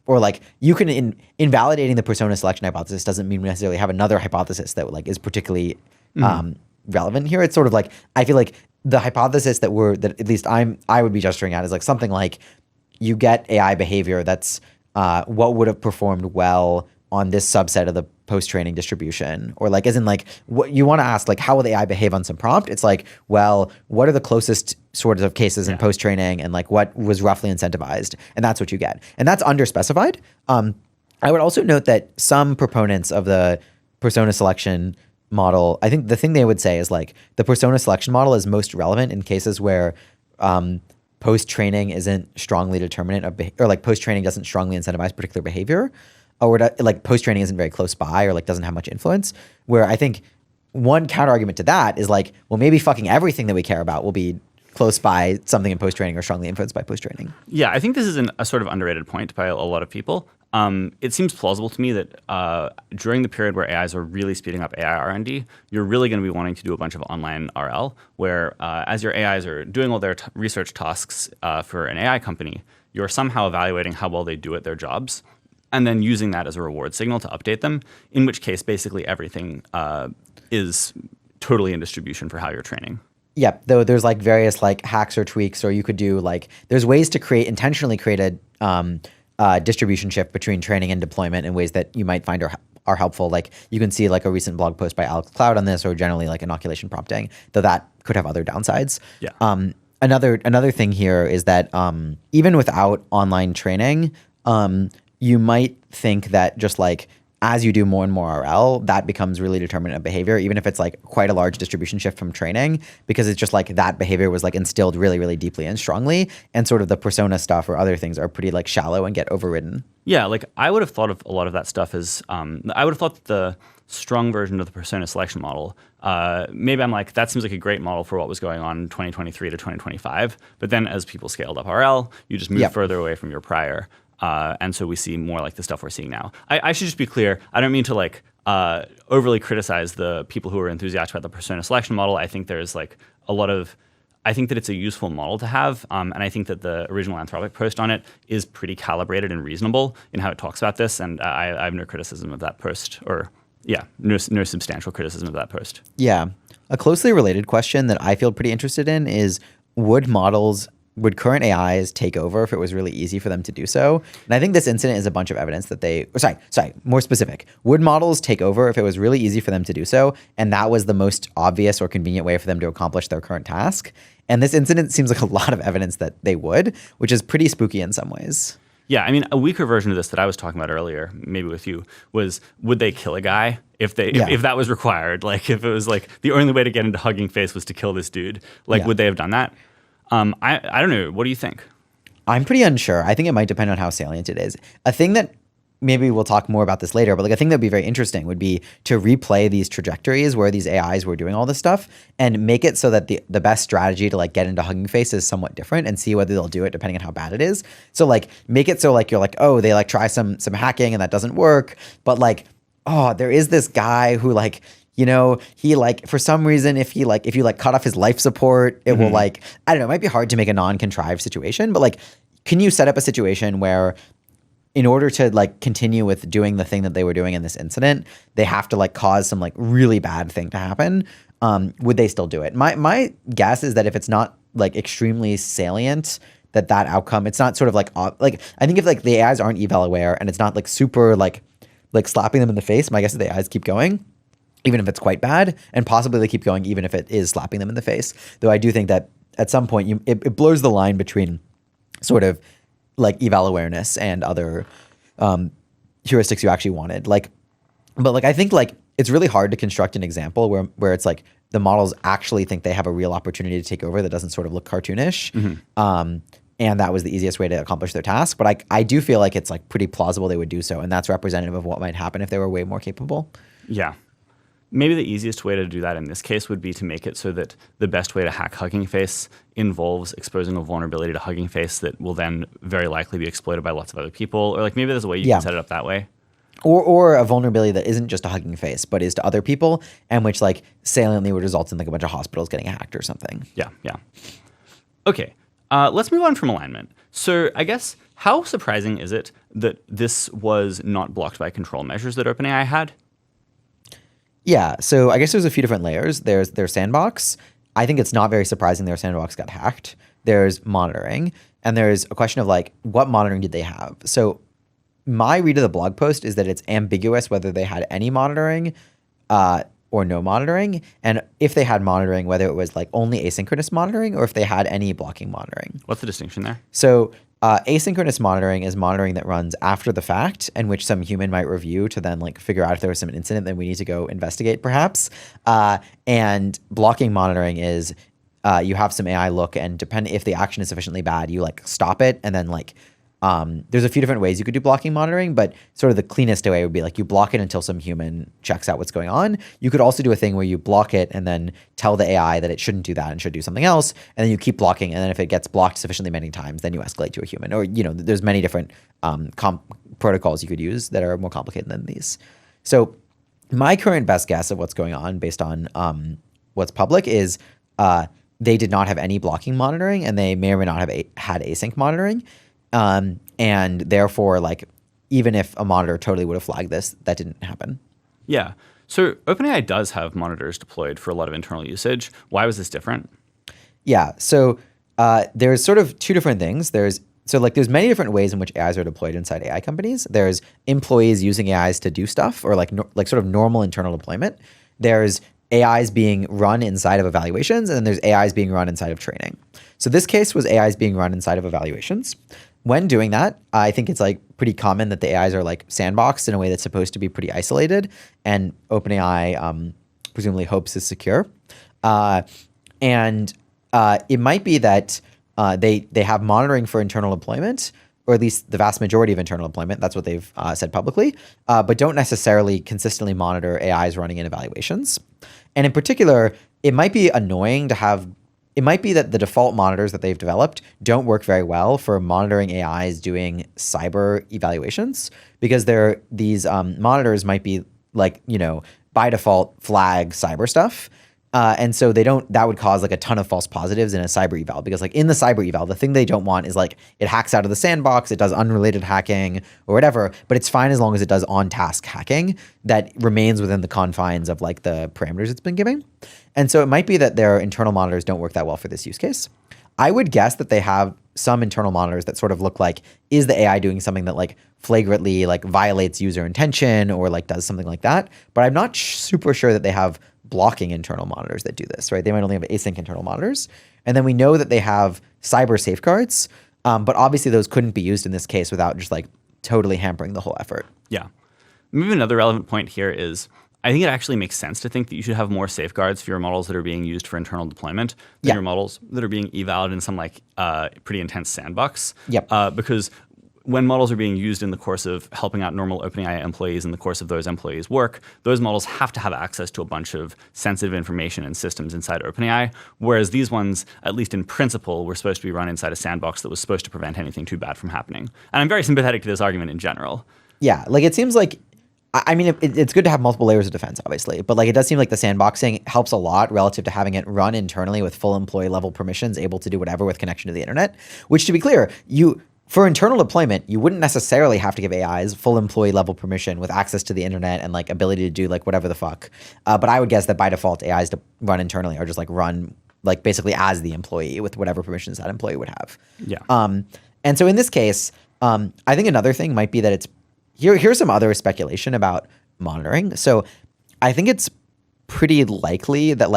or like you can, invalidating the persona selection hypothesis doesn't mean we necessarily have another hypothesis that like is particularly relevant here. It's sort of like, I feel like the hypothesis that at least I would be gesturing at is like something like you get AI behavior that's what would have performed well on this subset of the post-training distribution, or like as in like what you want to ask, like how will the AI behave on some prompt? It's like, well, what are the closest sorts of cases in post-training and like what was roughly incentivized, and that's what you get, and that's underspecified. I would also note that some proponents of the persona selection model, I think the thing they would say is like the persona selection model is most relevant in cases where post-training isn't strongly determinant of or like post-training doesn't strongly incentivize particular behavior, or like post-training isn't very close by or like doesn't have much influence. Where I think one counter argument to that is like, well, maybe fucking everything that we care about will be close by something in post-training or strongly influenced by post-training. Yeah, I think this is a sort of underrated point by a lot of people. It seems plausible to me that during the period where AIs are really speeding up AI R&D, you're really going to be wanting to do a bunch of online RL, where as your AIs are doing all their research tasks for an AI company, you're somehow evaluating how well they do at their jobs, and then using that as a reward signal to update them, in which case basically everything is totally in distribution for how you're training. Yeah, though there's like various like hacks or tweaks, or you could do like, there's ways to intentionally create a distribution shift between training and deployment in ways that you might find are helpful. Like you can see like a recent blog post by Alex Cloud on this, or generally like inoculation prompting, though that could have other downsides. Yeah. Another thing here is that even without online training, you might think that just like as you do more and more RL, that becomes really determinant of behavior, even if it's like quite a large distribution shift from training, because it's just like that behavior was like instilled really, really deeply and strongly. And sort of the persona stuff or other things are pretty like shallow and get overridden. Yeah, like I would have thought of a lot of that stuff as, I would have thought that the strong version of the persona selection model, maybe I'm like, that seems like a great model for what was going on in 2023 to 2025. But then as people scaled up RL, you just move further away from your prior. And so we see more like the stuff we're seeing now. I should just be clear. I don't mean to like overly criticize the people who are enthusiastic about the persona selection model. I think there's like a lot of, I think that it's a useful model to have. And I think that the original Anthropic post on it is pretty calibrated and reasonable in how it talks about this. And I have no criticism of that post, or no substantial criticism of that post. Yeah. A closely related question that I feel pretty interested in is, would current AIs take over if it was really easy for them to do so? And I think this incident is a bunch of evidence that more specific. Would models take over if it was really easy for them to do so, and that was the most obvious or convenient way for them to accomplish their current task? And this incident seems like a lot of evidence that they would, which is pretty spooky in some ways. Yeah, I mean, a weaker version of this that I was talking about earlier, maybe with you, was would they kill a guy if that was required? Like if it was like the only way to get into Huggingface was to kill this dude, like would they have done that? I don't know. What do you think? I'm pretty unsure. I think it might depend on how salient it is. A thing that maybe we'll talk more about this later, but like a thing that would be very interesting would be to replay these trajectories where these AIs were doing all this stuff and make it so that the best strategy to like get into Huggingface is somewhat different, and see whether they'll do it depending on how bad it is. So like make it so like you're like, oh, they like try some hacking and that doesn't work, but like, oh, there is this guy who like, you know, he like, for some reason, if you cut off his life support, it will like, I don't know, it might be hard to make a non-contrived situation, but like, can you set up a situation where in order to like continue with doing the thing that they were doing in this incident, they have to like cause some like really bad thing to happen? Would they still do it? My guess is that if it's not like extremely salient, that outcome, it's not sort of like I think if like the AIs aren't eval aware and it's not like super like slapping them in the face, my guess is the AIs keep going, even if it's quite bad, and possibly they keep going even if it is slapping them in the face. Though I do think that at some point it blurs the line between sort of like eval awareness and other heuristics you actually wanted. But I think like it's really hard to construct an example where it's like the models actually think they have a real opportunity to take over that doesn't sort of look cartoonish. And that was the easiest way to accomplish their task. But I do feel like it's like pretty plausible they would do so, and that's representative of what might happen if they were way more capable. Yeah. Maybe the easiest way to do that in this case would be to make it so that the best way to hack Huggingface involves exposing a vulnerability to Huggingface that will then very likely be exploited by lots of other people. Or like maybe there's a way you can set it up that way. Or a vulnerability that isn't just a Huggingface, but is to other people, and which like saliently would result in like a bunch of hospitals getting hacked or something. Yeah. Okay, let's move on from alignment. So I guess, how surprising is it that this was not blocked by control measures that OpenAI had? Yeah, so I guess there's a few different layers. There's their sandbox. I think it's not very surprising their sandbox got hacked. There's monitoring, and there's a question of like, what monitoring did they have? So my read of the blog post is that it's ambiguous whether they had any monitoring or no monitoring, and if they had monitoring, whether it was like only asynchronous monitoring or if they had any blocking monitoring. What's the distinction there? So asynchronous monitoring is monitoring that runs after the fact, and which some human might review to then like figure out if there was some incident that we need to go investigate perhaps. And blocking monitoring is you have some AI look, and depending if the action is sufficiently bad, you like stop it, and then like there's a few different ways you could do blocking monitoring, but sort of the cleanest way would be like you block it until some human checks out what's going on. You could also do a thing where you block it and then tell the AI that it shouldn't do that and should do something else, and then you keep blocking, and then if it gets blocked sufficiently many times, then you escalate to a human. Or there's many different protocols you could use that are more complicated than these. So my current best guess of what's going on based on what's public is they did not have any blocking monitoring, and they may or may not have had async monitoring. And therefore, like, even if a monitor totally would have flagged this, that didn't happen. Yeah. So OpenAI does have monitors deployed for a lot of internal usage. Why was this different? Yeah. So there's sort of two different things. There's many different ways in which AIs are deployed inside AI companies. There's employees using AIs to do stuff, or like sort of normal internal deployment. There's AIs being run inside of evaluations, and then there's AIs being run inside of training. So this case was AIs being run inside of evaluations. when doing that, I think it's like pretty common that the AIs are like sandboxed in a way that's supposed to be pretty isolated, and OpenAI presumably hopes is secure. And it might be that they have monitoring for internal deployment, or at least the vast majority of internal deployment. That's what they've said publicly, but don't necessarily consistently monitor AIs running in evaluations. And in particular, it might be annoying to have. It might be that the default monitors that they've developed don't work very well for monitoring AIs doing cyber evaluations, because these monitors might be like, by default flag cyber stuff. And so that would cause like a ton of false positives in a cyber eval, because like in the cyber eval, the thing they don't want is like it hacks out of the sandbox, it does unrelated hacking or whatever, but it's fine as long as it does on-task hacking that remains within the confines of like the parameters it's been giving. And so it might be that their internal monitors don't work that well for this use case. I would guess that they have some internal monitors that sort of look like, is the AI doing something that like flagrantly like violates user intention or like does something like that? But I'm not super sure that they have blocking internal monitors that do this, right? They might only have async internal monitors. And then we know that they have cyber safeguards, but obviously those couldn't be used in this case without just like totally hampering the whole effort. Yeah. Maybe another relevant point here is I think it actually makes sense to think that you should have more safeguards for your models that are being used for internal deployment than your models that are being evaled in some like pretty intense sandbox. Yep. Because when models are being used in the course of helping out normal OpenAI employees in the course of those employees' work, those models have to have access to a bunch of sensitive information and systems inside OpenAI, whereas these ones, at least in principle, were supposed to be run inside a sandbox that was supposed to prevent anything too bad from happening. And I'm very sympathetic to this argument in general. Yeah, like it seems like, I mean, it's good to have multiple layers of defense, obviously, but like it does seem like the sandboxing helps a lot relative to having it run internally with full employee level permissions, able to do whatever with connection to the internet, which, to be clear, for internal deployment, you wouldn't necessarily have to give AIs full employee level permission with access to the internet and like ability to do like whatever the fuck. But I would guess that by default, AIs to run internally are just like run like basically as the employee with whatever permissions that employee would have. Yeah. And so in this case, I think another thing might be that it's here's some other speculation about monitoring. So I think it's pretty likely that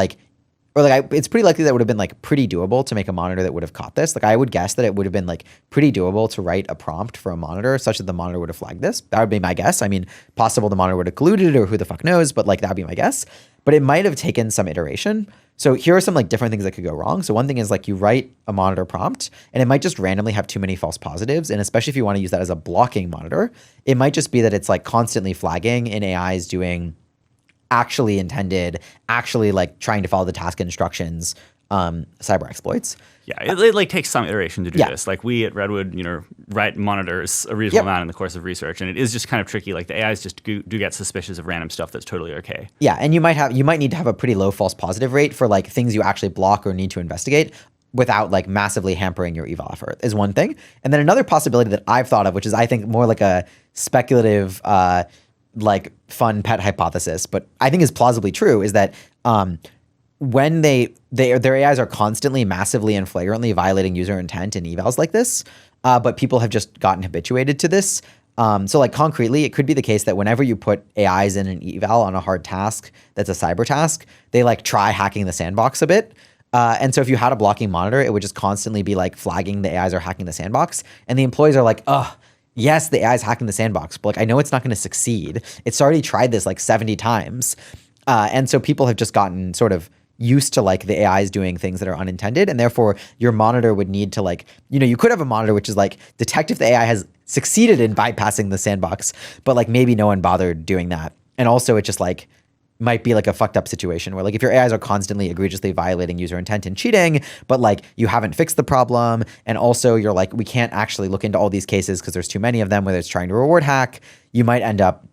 it's pretty likely that it would have been like pretty doable to make a monitor that would have caught this. Like I would guess that it would have been like pretty doable to write a prompt for a monitor such that the monitor would have flagged this. That would be my guess. I mean, possible the monitor would have colluded it or who the fuck knows, but like that would be my guess. But it might have taken some iteration. So here are some like different things that could go wrong. So one thing is like you write a monitor prompt and it might just randomly have too many false positives. And especially if you want to use that as a blocking monitor, it might just be that it's like constantly flagging and AI is doing actually intended, actually like trying to follow the task instructions, cyber exploits. Yeah, it like takes some iteration to do this. Like we at Redwood, write monitors a reasonable amount in the course of research, and it is just kind of tricky. Like the AIs just do get suspicious of random stuff that's totally okay. Yeah, and you might need to have a pretty low false positive rate for like things you actually block or need to investigate without like massively hampering your eval effort is one thing. And then another possibility that I've thought of, which is I think more like a speculative like fun pet hypothesis, but I think is plausibly true, is that when their AIs are constantly massively and flagrantly violating user intent in evals like this, but people have just gotten habituated to this. So like concretely, it could be the case that whenever you put AIs in an eval on a hard task that's a cyber task, they like try hacking the sandbox a bit. And so if you had a blocking monitor, it would just constantly be like flagging the AIs are hacking the sandbox. And the employees are like, yes, the AI is hacking the sandbox, but like I know it's not going to succeed. It's already tried this like 70 times. And so people have just gotten sort of used to like the AIs doing things that are unintended. And therefore your monitor would need to like, you could have a monitor which is like detect if the AI has succeeded in bypassing the sandbox, but like maybe no one bothered doing that. And also it just like might be like a fucked up situation where like if your AIs are constantly egregiously violating user intent and cheating, but like you haven't fixed the problem, and also you're like, we can't actually look into all these cases because there's too many of them, whether it's trying to reward hack, you might end up,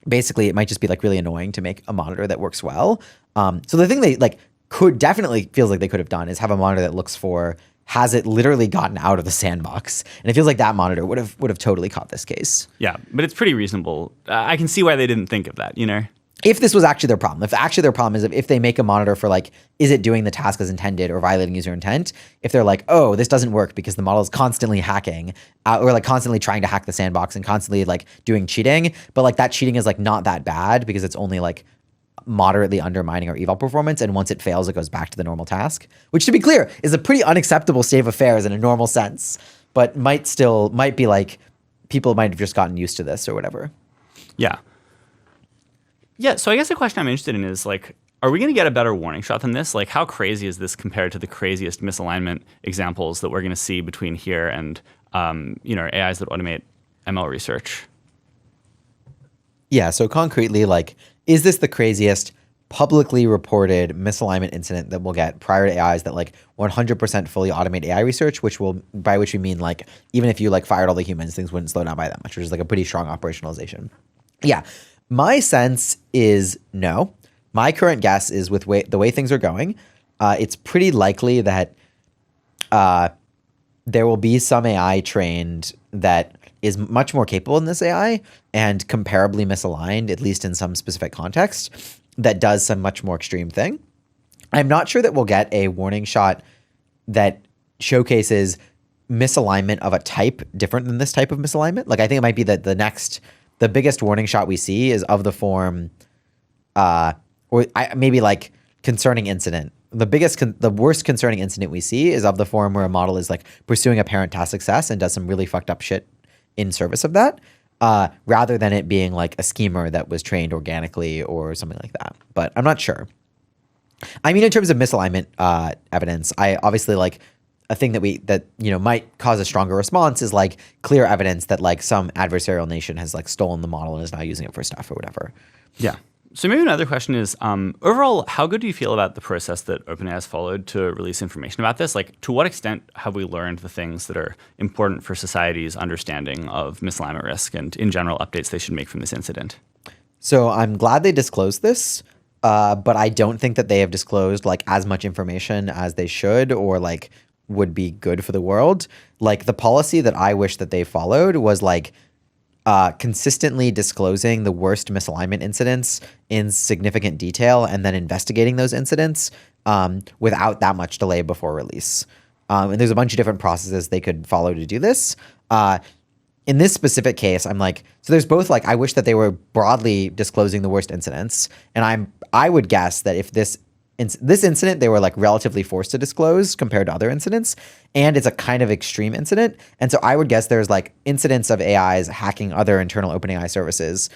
basically it might just be like really annoying to make a monitor that works well. So the thing they like definitely feels like they could have done is have a monitor that looks for, has it literally gotten out of the sandbox? And it feels like that monitor would have totally caught this case. Yeah, but it's pretty reasonable. I can see why they didn't think of that, If this was actually their problem, if actually their problem is if they make a monitor for like, is it doing the task as intended or violating user intent? If they're like, oh, this doesn't work because the model is constantly hacking or like constantly trying to hack the sandbox and constantly like doing cheating, but like that cheating is like not that bad because it's only like moderately undermining our eval performance, and once it fails, it goes back to the normal task, which to be clear is a pretty unacceptable state of affairs in a normal sense. but might be like people might have just gotten used to this or whatever. Yeah. Yeah, so I guess the question I'm interested in is like, are we going to get a better warning shot than this? Like, how crazy is this compared to the craziest misalignment examples that we're going to see between here and AIs that automate ML research? Yeah, so concretely, like, is this the craziest publicly reported misalignment incident that we'll get prior to AIs that like 100% fully automate AI research, by which we mean like even if you like fired all the humans, things wouldn't slow down by that much, which is like a pretty strong operationalization. Yeah, my sense is no. My current guess is with the way things are going, it's pretty likely that there will be some AI trained that is much more capable than this AI and comparably misaligned, at least in some specific context, that does some much more extreme thing. I'm not sure that we'll get a warning shot that showcases misalignment of a type different than this type of misalignment. Like I think it might be that the biggest warning shot we see is of the form, maybe like concerning incident. The worst concerning incident we see is of the form where a model is like pursuing apparent task success and does some really fucked up shit in service of that, rather than it being like a schemer that was trained organically or something like that. But I'm not sure. I mean, in terms of misalignment evidence, I obviously like a thing that might cause a stronger response is like clear evidence that like some adversarial nation has like stolen the model and is now using it for stuff or whatever. Yeah. So maybe another question is, overall, how good do you feel about the process that OpenAI has followed to release information about this? Like, to what extent have we learned the things that are important for society's understanding of misalignment risk and, in general, updates they should make from this incident? So I'm glad they disclosed this, but I don't think that they have disclosed like as much information as they should or like would be good for the world. Like the policy that I wish that they followed was like consistently disclosing the worst misalignment incidents in significant detail and then investigating those incidents without that much delay before release. And there's a bunch of different processes they could follow to do this. In this specific case, I'm like, so there's both like, I wish that they were broadly disclosing the worst incidents. And I would guess that if this incident, they were like relatively forced to disclose compared to other incidents. And it's a kind of extreme incident. And so I would guess there's like incidents of AIs hacking other internal OpenAI services.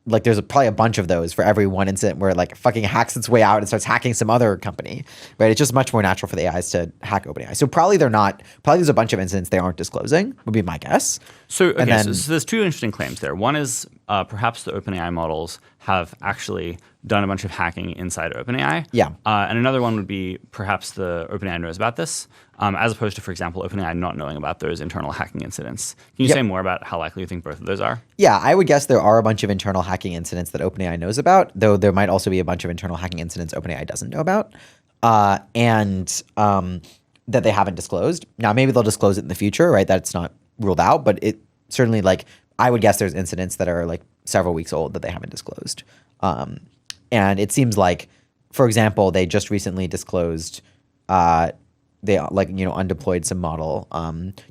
Like there's probably a bunch of those for every one incident where it like fucking hacks its way out and starts hacking some other company, right? It's just much more natural for the AIs to hack OpenAI. So probably there's a bunch of incidents they aren't disclosing would be my guess. So, okay, so there's two interesting claims there. One is perhaps the OpenAI models have actually done a bunch of hacking inside OpenAI. Yeah. And another one would be perhaps the OpenAI knows about this, as opposed to, for example, OpenAI not knowing about those internal hacking incidents. Can you say more about how likely you think both of those are? Yeah, I would guess there are a bunch of internal hacking incidents that OpenAI knows about, though there might also be a bunch of internal hacking incidents OpenAI doesn't know about, and that they haven't disclosed. Now, maybe they'll disclose it in the future, right? That's not ruled out, but it certainly, like, I would guess there's incidents that are, like, several weeks old that they haven't disclosed. And it seems like, for example, they just recently disclosed they undeployed some model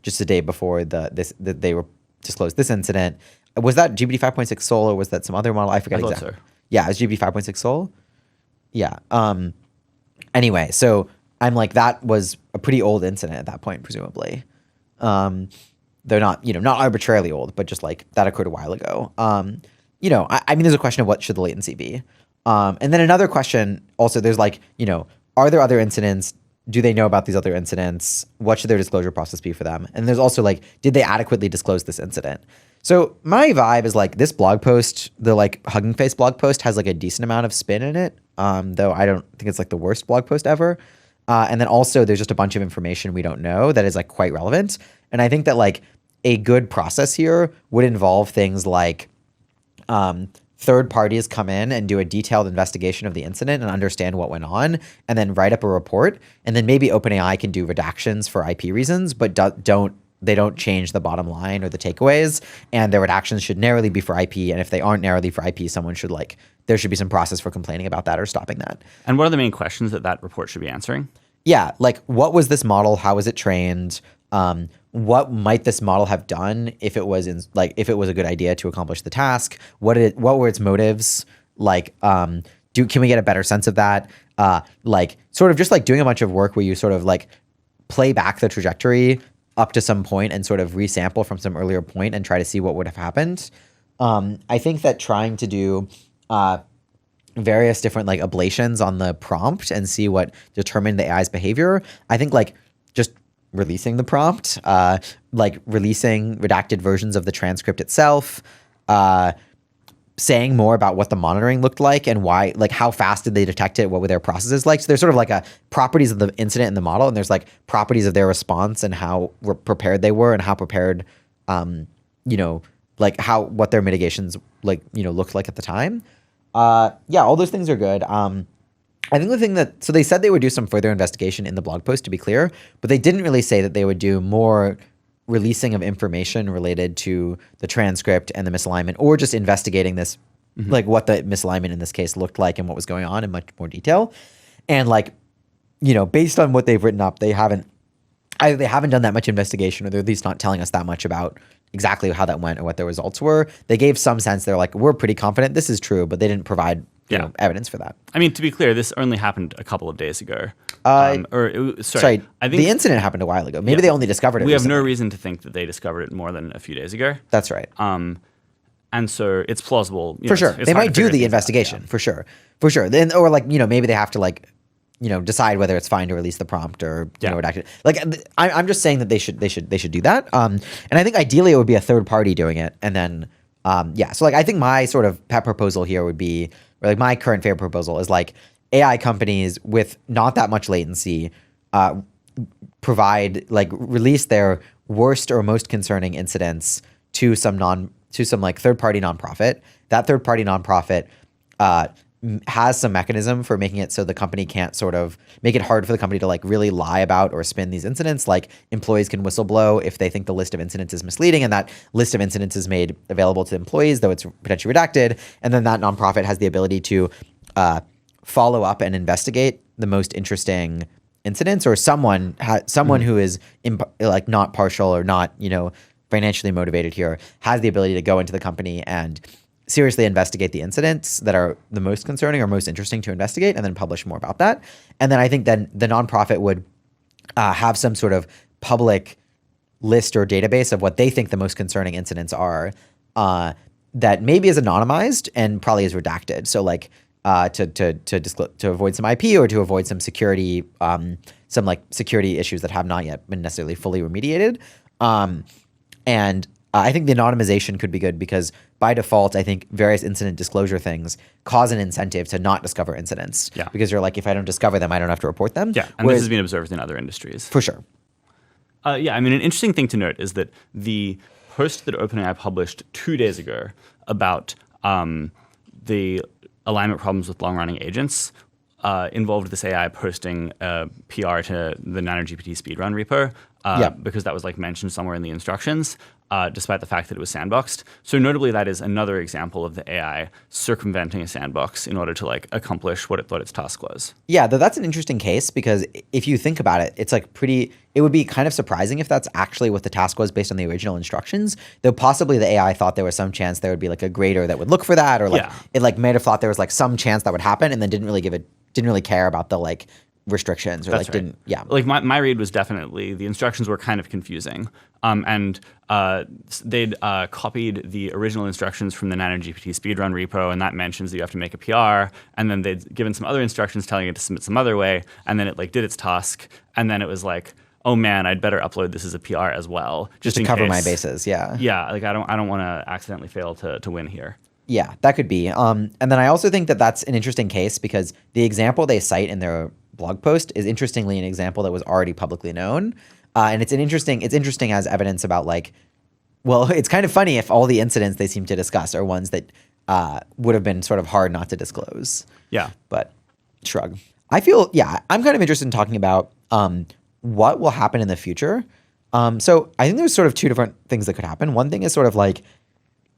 just a day before they were disclosed this incident. Was that GPT 5.6 Sol or was that some other model? I forget exactly. So. Yeah, it was GPT 5.6 Sol. Yeah. Anyway, so I'm like, that was a pretty old incident at that point, presumably. They're not, not arbitrarily old, but just like that occurred a while ago. I mean, there's a question of what should the latency be? And then another question also, there's like, are there other incidents? Do they know about these other incidents? What should their disclosure process be for them? And there's also like, did they adequately disclose this incident? So my vibe is like this blog post, the like Huggingface blog post has like a decent amount of spin in it. Though I don't think it's like the worst blog post ever. And then also there's just a bunch of information we don't know that is like quite relevant. And I think that like a good process here would involve things like third parties come in and do a detailed investigation of the incident and understand what went on and then write up a report. And then maybe OpenAI can do redactions for IP reasons, but they don't change the bottom line or the takeaways. And their redactions should narrowly be for IP. And if they aren't narrowly for IP, there should be some process for complaining about that or stopping that. And what are the main questions that report should be answering? Yeah, like what was this model? How was it trained? What might this model have done if it was a good idea to accomplish the task? What were its motives? Like, can we get a better sense of that? Like sort of just like doing a bunch of work where you sort of like play back the trajectory up to some point and sort of resample from some earlier point and try to see what would have happened. I think that trying to do various different like ablations on the prompt and see what determined the AI's behavior, I think like just releasing the prompt, like releasing redacted versions of the transcript itself, saying more about what the monitoring looked like and why, like how fast did they detect it, what were their processes like. So there's sort of like a properties of the incident in the model, and there's like properties of their response and how prepared they were and how prepared, like what their mitigations like, looked like at the time. All those things are good. I think the thing so they said they would do some further investigation in the blog post, to be clear, but they didn't really say that they would do more releasing of information related to the transcript and the misalignment, or just investigating this, like what the misalignment in this case looked like and what was going on in much more detail. And like, based on what they've written up, they haven't done that much investigation, or they're at least not telling us that much about exactly how that went or what the results were. They gave some sense. They're like, we're pretty confident this is true, but they didn't provide evidence for that. I mean, to be clear, this only happened a couple of days ago. Sorry, I think the incident happened a while ago. Maybe they only discovered it. We have no reason to think that they discovered it more than a few days ago. That's right. And so it's plausible. For sure. They might do the investigation, for sure. Then, or like, maybe they have to like, decide whether it's fine to release the prompt or, redact it. Like, I'm just saying that they should do that. And I think ideally it would be a third party doing it. And then, so like, I think my sort of pet proposal here would be, or like my current favorite proposal is like AI companies with not that much latency, release their worst or most concerning incidents to some like third party nonprofit. That third party nonprofit has some mechanism for making it so the company can't sort of make it hard for the company to like really lie about or spin these incidents. Like employees can whistleblow if they think the list of incidents is misleading, and that list of incidents is made available to employees, though it's potentially redacted. And then that nonprofit has the ability to follow up and investigate the most interesting incidents, or someone who is like not partial or not, financially motivated here has the ability to go into the company and seriously investigate the incidents that are the most concerning or most interesting to investigate, and then publish more about that. And then I think then the nonprofit would have some sort of public list or database of what they think the most concerning incidents are, that maybe is anonymized and probably is redacted. So like to avoid some IP or to avoid some security, security issues that have not yet been necessarily fully remediated. And I think the anonymization could be good because by default, I think various incident disclosure things cause an incentive to not discover incidents. Yeah. Because you're like, if I don't discover them, I don't have to report them. Yeah, and this has been observed in other industries. For sure. I mean, an interesting thing to note is that the post that OpenAI published 2 days ago about the alignment problems with long-running agents involved this AI posting a PR to the NanoGPT speedrun repo because that was like mentioned somewhere in the instructions, despite the fact that it was sandboxed. So notably, that is another example of the AI circumventing a sandbox in order to like accomplish what it thought its task was. Yeah, that's an interesting case because if you think about it, it's like it would be kind of surprising if that's actually what the task was based on the original instructions, though possibly the AI thought there was some chance there would be like a grader that would look for that, or like it like might have thought there was like some chance that would happen and then didn't really care about the like restrictions or That's like right. didn't like my read was definitely the instructions were kind of confusing, and they'd copied the original instructions from the NanoGPT speedrun repo, and that mentions that you have to make a PR, and then they'd given some other instructions telling it to submit some other way, and then it like did its task, and then it was like, oh man, I'd better upload this as a PR as well, just to cover my bases. Yeah, like I don't want to accidentally fail to win here. Yeah, that could be. And then I also think that that's an interesting case because the example they cite in their blog post is interestingly an example that was already publicly known. And it's interesting as evidence about like, well, it's kind of funny if all the incidents they seem to discuss are ones that would have been sort of hard not to disclose. Yeah. But shrug. I'm kind of interested in talking about what will happen in the future. So I think there's sort of two different things that could happen. One thing is sort of like,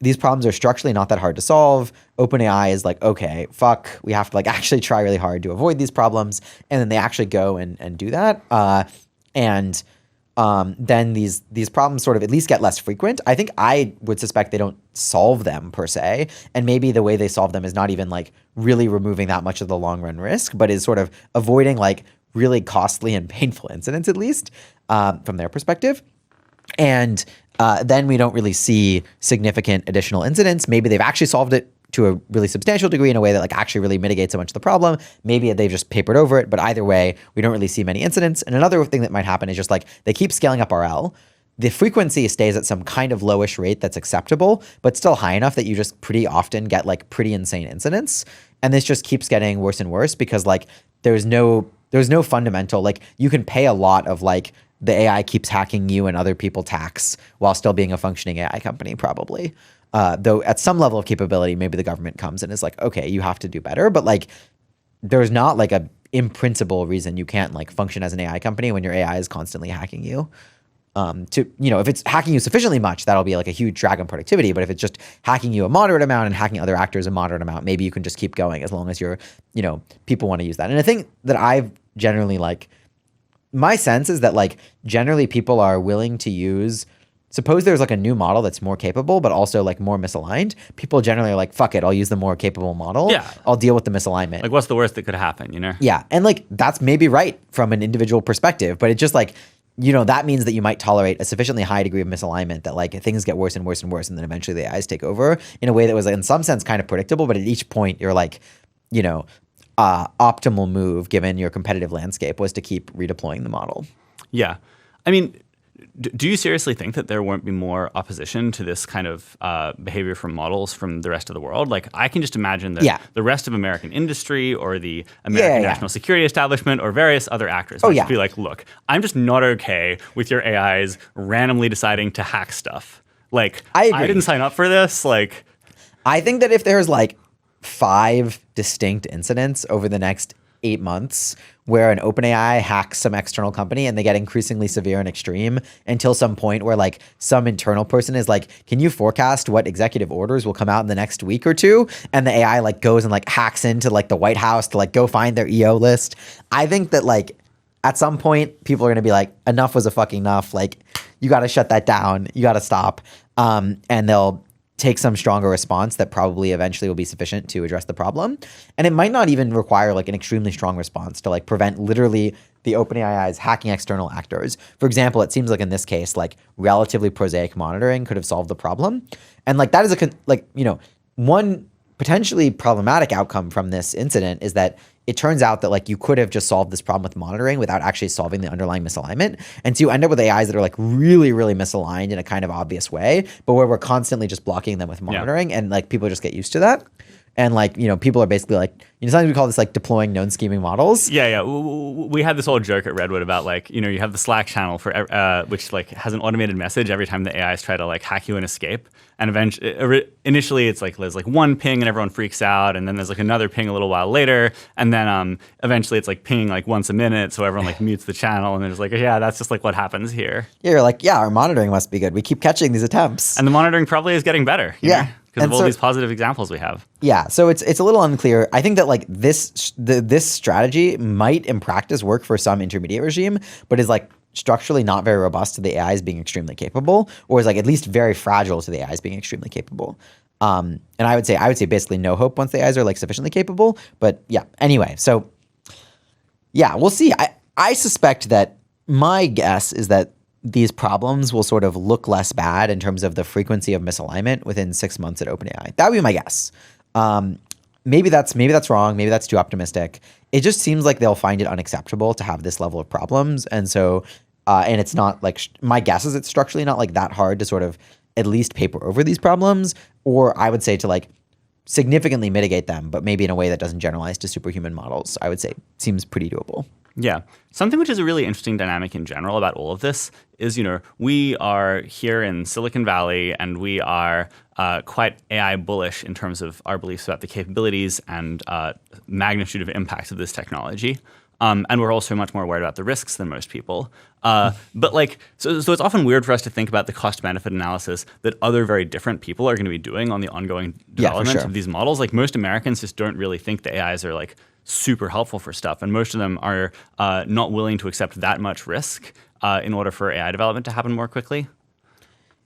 these problems are structurally not that hard to solve. OpenAI is like, okay, fuck, we have to like actually try really hard to avoid these problems. And then they actually go and do that. Then these problems sort of at least get less frequent. I think I would suspect they don't solve them per se. And maybe the way they solve them is not even like really removing that much of the long run risk, but is sort of avoiding like really costly and painful incidents, at least from their perspective. And then we don't really see significant additional incidents. Maybe they've actually solved it to a really substantial degree in a way that like actually really mitigates so much of the problem. Maybe they've just papered over it, but either way, we don't really see many incidents. And another thing that might happen is just like they keep scaling up RL. The frequency stays at some kind of lowish rate that's acceptable, but still high enough that you just pretty often get like pretty insane incidents. And this just keeps getting worse and worse because like there's no fundamental, like you can pay a lot of like the AI keeps hacking you and other people tax while still being a functioning AI company probably. Though at some level of capability, maybe the government comes and is like, okay, you have to do better. But like, there's not like a in principle reason you can't like function as an AI company when your AI is constantly hacking you. If it's hacking you sufficiently much, that'll be like a huge drag on productivity. But if it's just hacking you a moderate amount and hacking other actors a moderate amount, maybe you can just keep going as long as people want to use that. And I think that I've generally like, my sense is that like generally people are willing to use. Suppose there's like a new model that's more capable, but also like more misaligned. People generally are like, fuck it, I'll use the more capable model. Yeah. I'll deal with the misalignment. Like, what's the worst that could happen, you know? Yeah. And like, that's maybe right from an individual perspective, but it just like, that means that you might tolerate a sufficiently high degree of misalignment that like things get worse and worse and worse. And then eventually the AIs take over in a way that was like, in some sense kind of predictable, but at each point you're like, optimal move given your competitive landscape was to keep redeploying the model. Yeah. I mean, do you seriously think that there won't be more opposition to this kind of behavior from models from the rest of the world? Like, I can just imagine that the rest of American industry or the American national security establishment or various other actors might just be like, look, I'm just not okay with your AIs randomly deciding to hack stuff. Like, I didn't sign up for this. Like, I think that if there's like 5 distinct incidents over the next 8 months where an OpenAI hacks some external company and they get increasingly severe and extreme until some point where like some internal person is like, can you forecast what executive orders will come out in the next week or two? And the AI like goes and like hacks into like the White House to like go find their EO list. I think that like at some point people are going to be like, enough was a fucking enough. Like you got to shut that down. You got to stop. And they'll take some stronger response that probably eventually will be sufficient to address the problem. And it might not even require like an extremely strong response to like prevent literally the OpenAI's hacking external actors. For example, it seems like in this case, like relatively prosaic monitoring could have solved the problem. And like that is one potentially problematic outcome from this incident is that it turns out that like you could have just solved this problem with monitoring without actually solving the underlying misalignment. And so you end up with AIs that are like really, really misaligned in a kind of obvious way, but where we're constantly just blocking them with monitoring and like people just get used to that. And like, people are basically like, sometimes we call this like deploying known scheming models. Yeah. We had this old joke at Redwood about like, you have the Slack channel for which like has an automated message every time the AIs try to like hack you and escape. And eventually, initially it's like there's like one ping and everyone freaks out, and then there's like another ping a little while later, and then eventually it's like pinging like once a minute, so everyone like mutes the channel, and then it's like, yeah, that's just like what happens here. Yeah, you're like, yeah, our monitoring must be good. We keep catching these attempts, and the monitoring probably is getting better. Yeah. Because of all these positive examples we have. Yeah, so it's a little unclear. I think that like this strategy might in practice work for some intermediate regime, but is like structurally not very robust to the AIs being extremely capable, or is like at least very fragile to the AIs being extremely capable. And I would say basically no hope once the AIs are like sufficiently capable. But yeah, anyway, so yeah, we'll see. I suspect that my guess is that these problems will sort of look less bad in terms of the frequency of misalignment within 6 months at OpenAI. That would be my guess. Maybe that's wrong. Maybe that's too optimistic. It just seems like they'll find it unacceptable to have this level of problems. And so, and it's not like, my guess is it's structurally not like that hard to sort of at least paper over these problems, or I would say to like significantly mitigate them, but maybe in a way that doesn't generalize to superhuman models, I would say seems pretty doable. Yeah. Something which is a really interesting dynamic in general about all of this is, we are here in Silicon Valley and we are quite AI bullish in terms of our beliefs about the capabilities and magnitude of impacts of this technology. And we're also much more worried about the risks than most people. But like, so it's often weird for us to think about the cost-benefit analysis that other very different people are going to be doing on the ongoing development of these models. Like most Americans just don't really think the AIs are like super helpful for stuff. And most of them are not willing to accept that much risk in order for AI development to happen more quickly.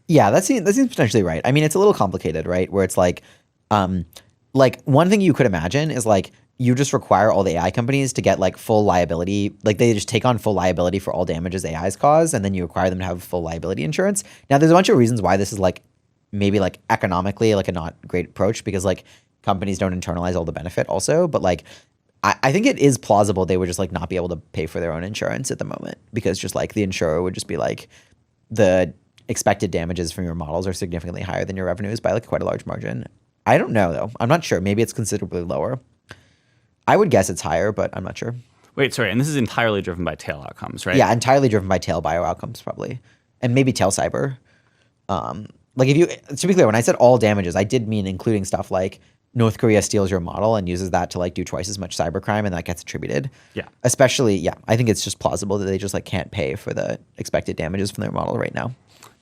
Yeah, that seems potentially right. I mean, it's a little complicated, right? Where it's like one thing you could imagine is like, you just require all the AI companies to get like full liability, like they just take on full liability for all damages AIs cause, and then you require them to have full liability insurance. Now, there's a bunch of reasons why this is like maybe like economically like a not great approach, because like companies don't internalize all the benefit also, but like I think it is plausible they would just like not be able to pay for their own insurance at the moment, because just like the insurer would just be like, the expected damages from your models are significantly higher than your revenues by like quite a large margin. I don't know though. I'm not sure. Maybe it's considerably lower. I would guess it's higher, but I'm not sure. Wait, sorry. And this is entirely driven by tail outcomes, right? Yeah, entirely driven by tail bio outcomes probably, and maybe tail cyber. Like if you, to be clear, when I said all damages, I did mean including stuff like North Korea steals your model and uses that to like do twice as much cybercrime, and that gets attributed. Yeah. Especially, yeah, I think it's just plausible that they just like can't pay for the expected damages from their model right now.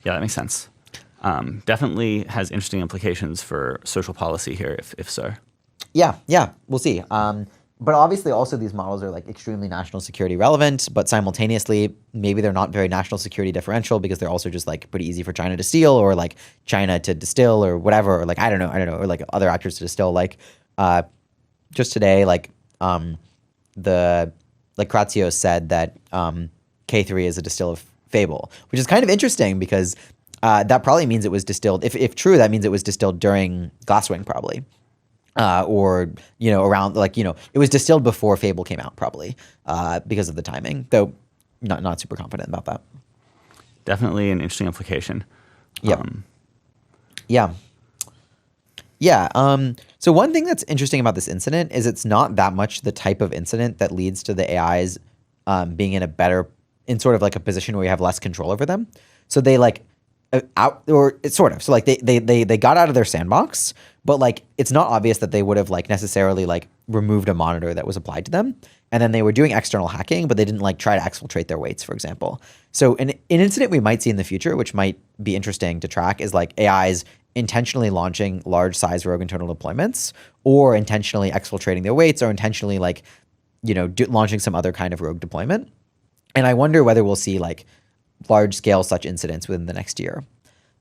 Yeah, that makes sense. Definitely has interesting implications for social policy here, if so. Yeah, we'll see. But obviously also these models are like extremely national security relevant, but simultaneously maybe they're not very national security differential, because they're also just like pretty easy for China to steal, or like China to distill, or whatever, or like I don't know, or like other actors to distill. Like just today, like Kratsios said that K3 is a distill of Fable, which is kind of interesting, because that probably means it was distilled. If true, that means it was distilled during Glasswing probably. Or, around like, it was distilled before Fable came out probably, because of the timing, though not super confident about that. Definitely an interesting implication. Yeah. So one thing that's interesting about this incident is it's not that much the type of incident that leads to the AIs being in sort of like a position where you have less control over them. So they like it's sort of, so like they got out of their sandbox, but like it's not obvious that they would have like necessarily like removed a monitor that was applied to them, and then they were doing external hacking, but they didn't like try to exfiltrate their weights, for example. So an incident we might see in the future, which might be interesting to track, is like AIs intentionally launching large size rogue internal deployments, or intentionally exfiltrating their weights, or intentionally like launching some other kind of rogue deployment. And I wonder whether we'll see like large scale such incidents within the next year.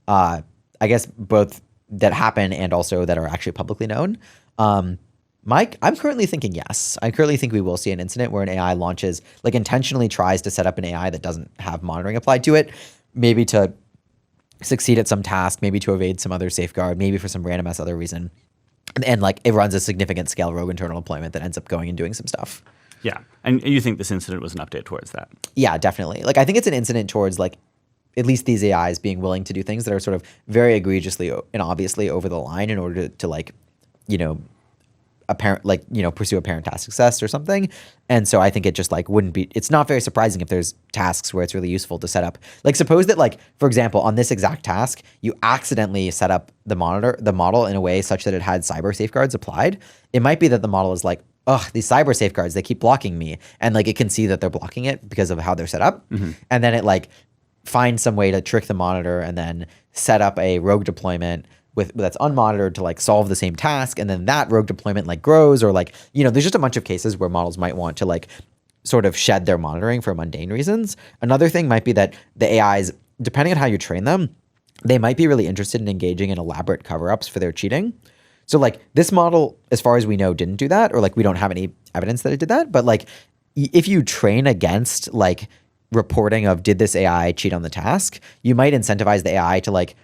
I guess both that happen and also that are actually publicly known. Mike, I'm currently thinking yes. I currently think we will see an incident where an AI launches, like intentionally tries to set up an AI that doesn't have monitoring applied to it, maybe to succeed at some task, maybe to evade some other safeguard, maybe for some random ass other reason. And like it runs a significant scale rogue internal deployment that ends up going and doing some stuff. Yeah. And you think this incident was an update towards that? Yeah, definitely. Like I think it's an incident towards like at least these AIs being willing to do things that are sort of very egregiously and obviously over the line in order to like, pursue apparent task success or something. And so I think it just like it's not very surprising if there's tasks where it's really useful to set up. Like suppose that like, for example, on this exact task, you accidentally set up the model in a way such that it had cyber safeguards applied. It might be that the model is like, oh, these cyber safeguards, they keep blocking me. And like it can see that they're blocking it because of how they're set up. Mm-hmm. And then it like finds some way to trick the monitor and then set up a rogue deployment that's unmonitored to like solve the same task. And then that rogue deployment like grows, or like, there's just a bunch of cases where models might want to like sort of shed their monitoring for mundane reasons. Another thing might be that the AIs, depending on how you train them, they might be really interested in engaging in elaborate cover-ups for their cheating. So like this model, as far as we know, didn't do that, or like we don't have any evidence that it did that. But like if you train against like reporting of did this AI cheat on the task, you might incentivize the AI to like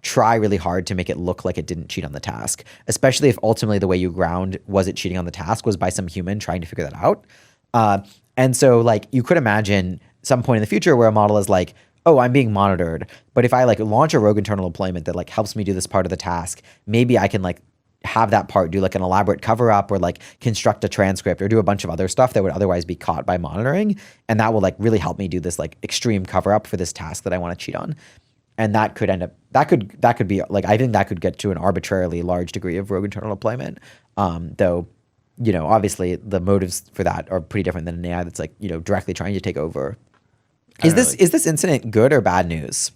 try really hard to make it look like it didn't cheat on the task, especially if ultimately the way you ground was it cheating on the task was by some human trying to figure that out. And so like you could imagine some point in the future where a model is like, oh, I'm being monitored, but if I like launch a rogue internal deployment that like helps me do this part of the task, maybe I can like have that part do like an elaborate cover up, or like construct a transcript, or do a bunch of other stuff that would otherwise be caught by monitoring. And that will like really help me do this like extreme cover up for this task that I want to cheat on. And that could end up, that could be like, I think that could get to an arbitrarily large degree of rogue internal deployment. Though, obviously the motives for that are pretty different than an AI that's like, directly trying to take over. Is this incident good or bad news?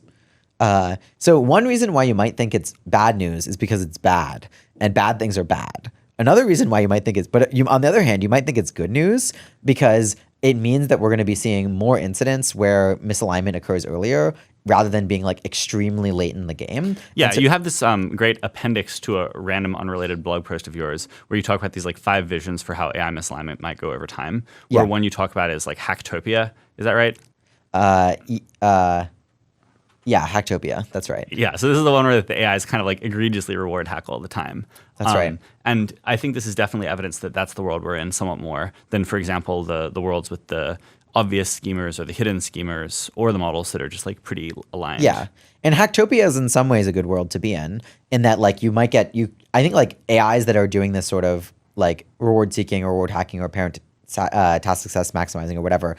So one reason why you might think it's bad news is because it's bad, and bad things are bad. Another reason why you might think on the other hand, you might think it's good news because it means that we're going to be seeing more incidents where misalignment occurs earlier rather than being like extremely late in the game. Yeah, you have this great appendix to a random unrelated blog post of yours where you talk about these like 5 visions for how AI misalignment might go over time. Where one you talk about is like Hacktopia. Is that right? Yeah, Hacktopia. That's right. Yeah, so this is the one where the AIs kind of like egregiously reward hack all the time. That's right. And I think this is definitely evidence that that's the world we're in somewhat more than, for example, the worlds with the obvious schemers or the hidden schemers or the models that are just like pretty aligned. Yeah. And Hacktopia is in some ways a good world to be in that like you might get I think like AIs that are doing this sort of like reward seeking or reward hacking or parent task success maximizing or whatever,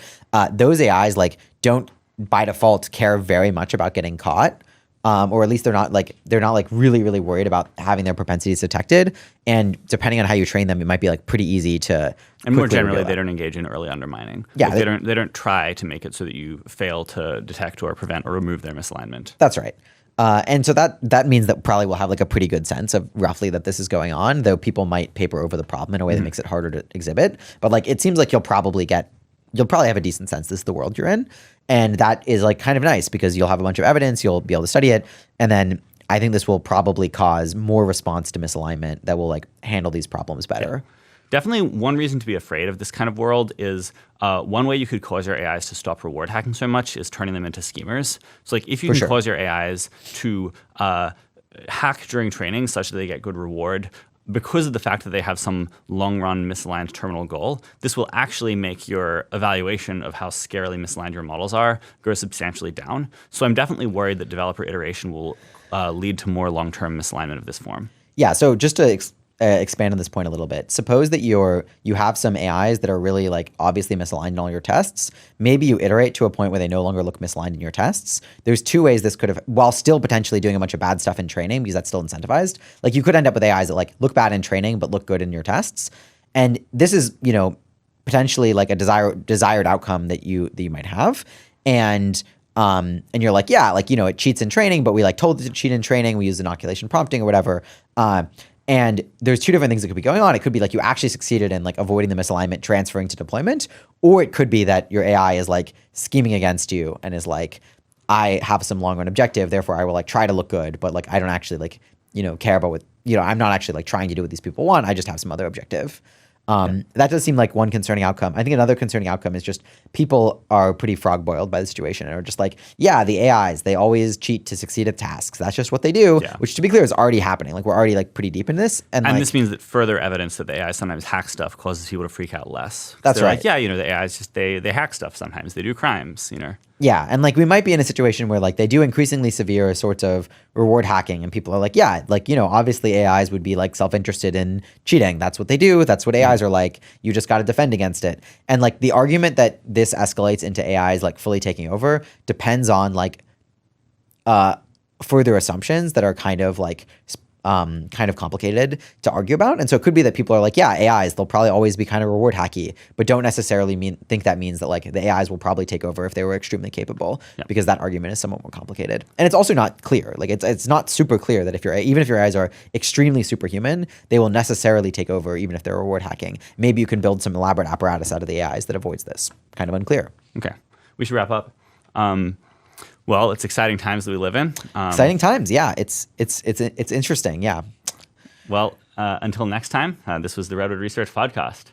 those AIs like don't by default care very much about getting caught. Or at least they're not like really, really worried about having their propensities detected. And depending on how you train them, it might be like pretty easy to. And more generally, they don't engage in early undermining. Yeah, like they don't try to make it so that you fail to detect or prevent or remove their misalignment. That's right. And so that means that probably we'll have like a pretty good sense of roughly that this is going on, though people might paper over the problem in a way that makes it harder to exhibit. But like it seems like you'll probably have a decent sense this is the world you're in. And that is like kind of nice because you'll have a bunch of evidence, you'll be able to study it. And then I think this will probably cause more response to misalignment that will like handle these problems better. Yeah. Definitely one reason to be afraid of this kind of world is one way you could cause your AIs to stop reward hacking so much is turning them into schemers. So like if you can cause your AIs to hack during training such that they get good reward, because of the fact that they have some long-run misaligned terminal goal, this will actually make your evaluation of how scarily misaligned your models are go substantially down. So I'm definitely worried that developer iteration will lead to more long-term misalignment of this form. Yeah, so just to expand on this point a little bit, suppose that you have some AIs that are really like obviously misaligned in all your tests. Maybe you iterate to a point where they no longer look misaligned in your tests. There's 2 ways this could have, while still potentially doing a bunch of bad stuff in training because that's still incentivized. Like you could end up with AIs that like look bad in training but look good in your tests. And this is, potentially like a desired outcome that you might have. And you're like, yeah, like, it cheats in training, but we like told it to cheat in training. We use inoculation prompting or whatever. And there's 2 different things that could be going on. It could be like you actually succeeded in like avoiding the misalignment, transferring to deployment, or it could be that your AI is like scheming against you and is like, I have some long run objective, therefore I will like try to look good, but like I don't actually like, care about what, I'm not actually like trying to do what these people want. I just have some other objective. That does seem like one concerning outcome. I think another concerning outcome is just people are pretty frog boiled by the situation and are just like, yeah, the AIs, they always cheat to succeed at tasks. That's just what they do, which to be clear is already happening. Like we're already like pretty deep in this. And like, this means that further evidence that the AI sometimes hack stuff causes people to freak out less. That's right. Like, yeah, the AIs just, they hack stuff sometimes. They do crimes, Yeah, and like we might be in a situation where like they do increasingly severe sorts of reward hacking and people are like, yeah, like, obviously AIs would be like self-interested in cheating. That's what they do. That's what AIs are like. You just got to defend against it. And like the argument that this escalates into AIs like fully taking over depends on like further assumptions that are kind of complicated to argue about. And so it could be that people are like, yeah, AIs, they'll probably always be kind of reward hacky, but don't necessarily think that means that like the AIs will probably take over if they were extremely capable, because that argument is somewhat more complicated. And it's also not clear. Like it's not super clear that even if your AIs are extremely superhuman, they will necessarily take over even if they're reward hacking. Maybe you can build some elaborate apparatus out of the AIs that avoids this. Kind of unclear. Okay. We should wrap up. Well, it's exciting times that we live in. Exciting times, yeah. It's interesting, yeah. Well, until next time, this was the Redwood Research Podcast.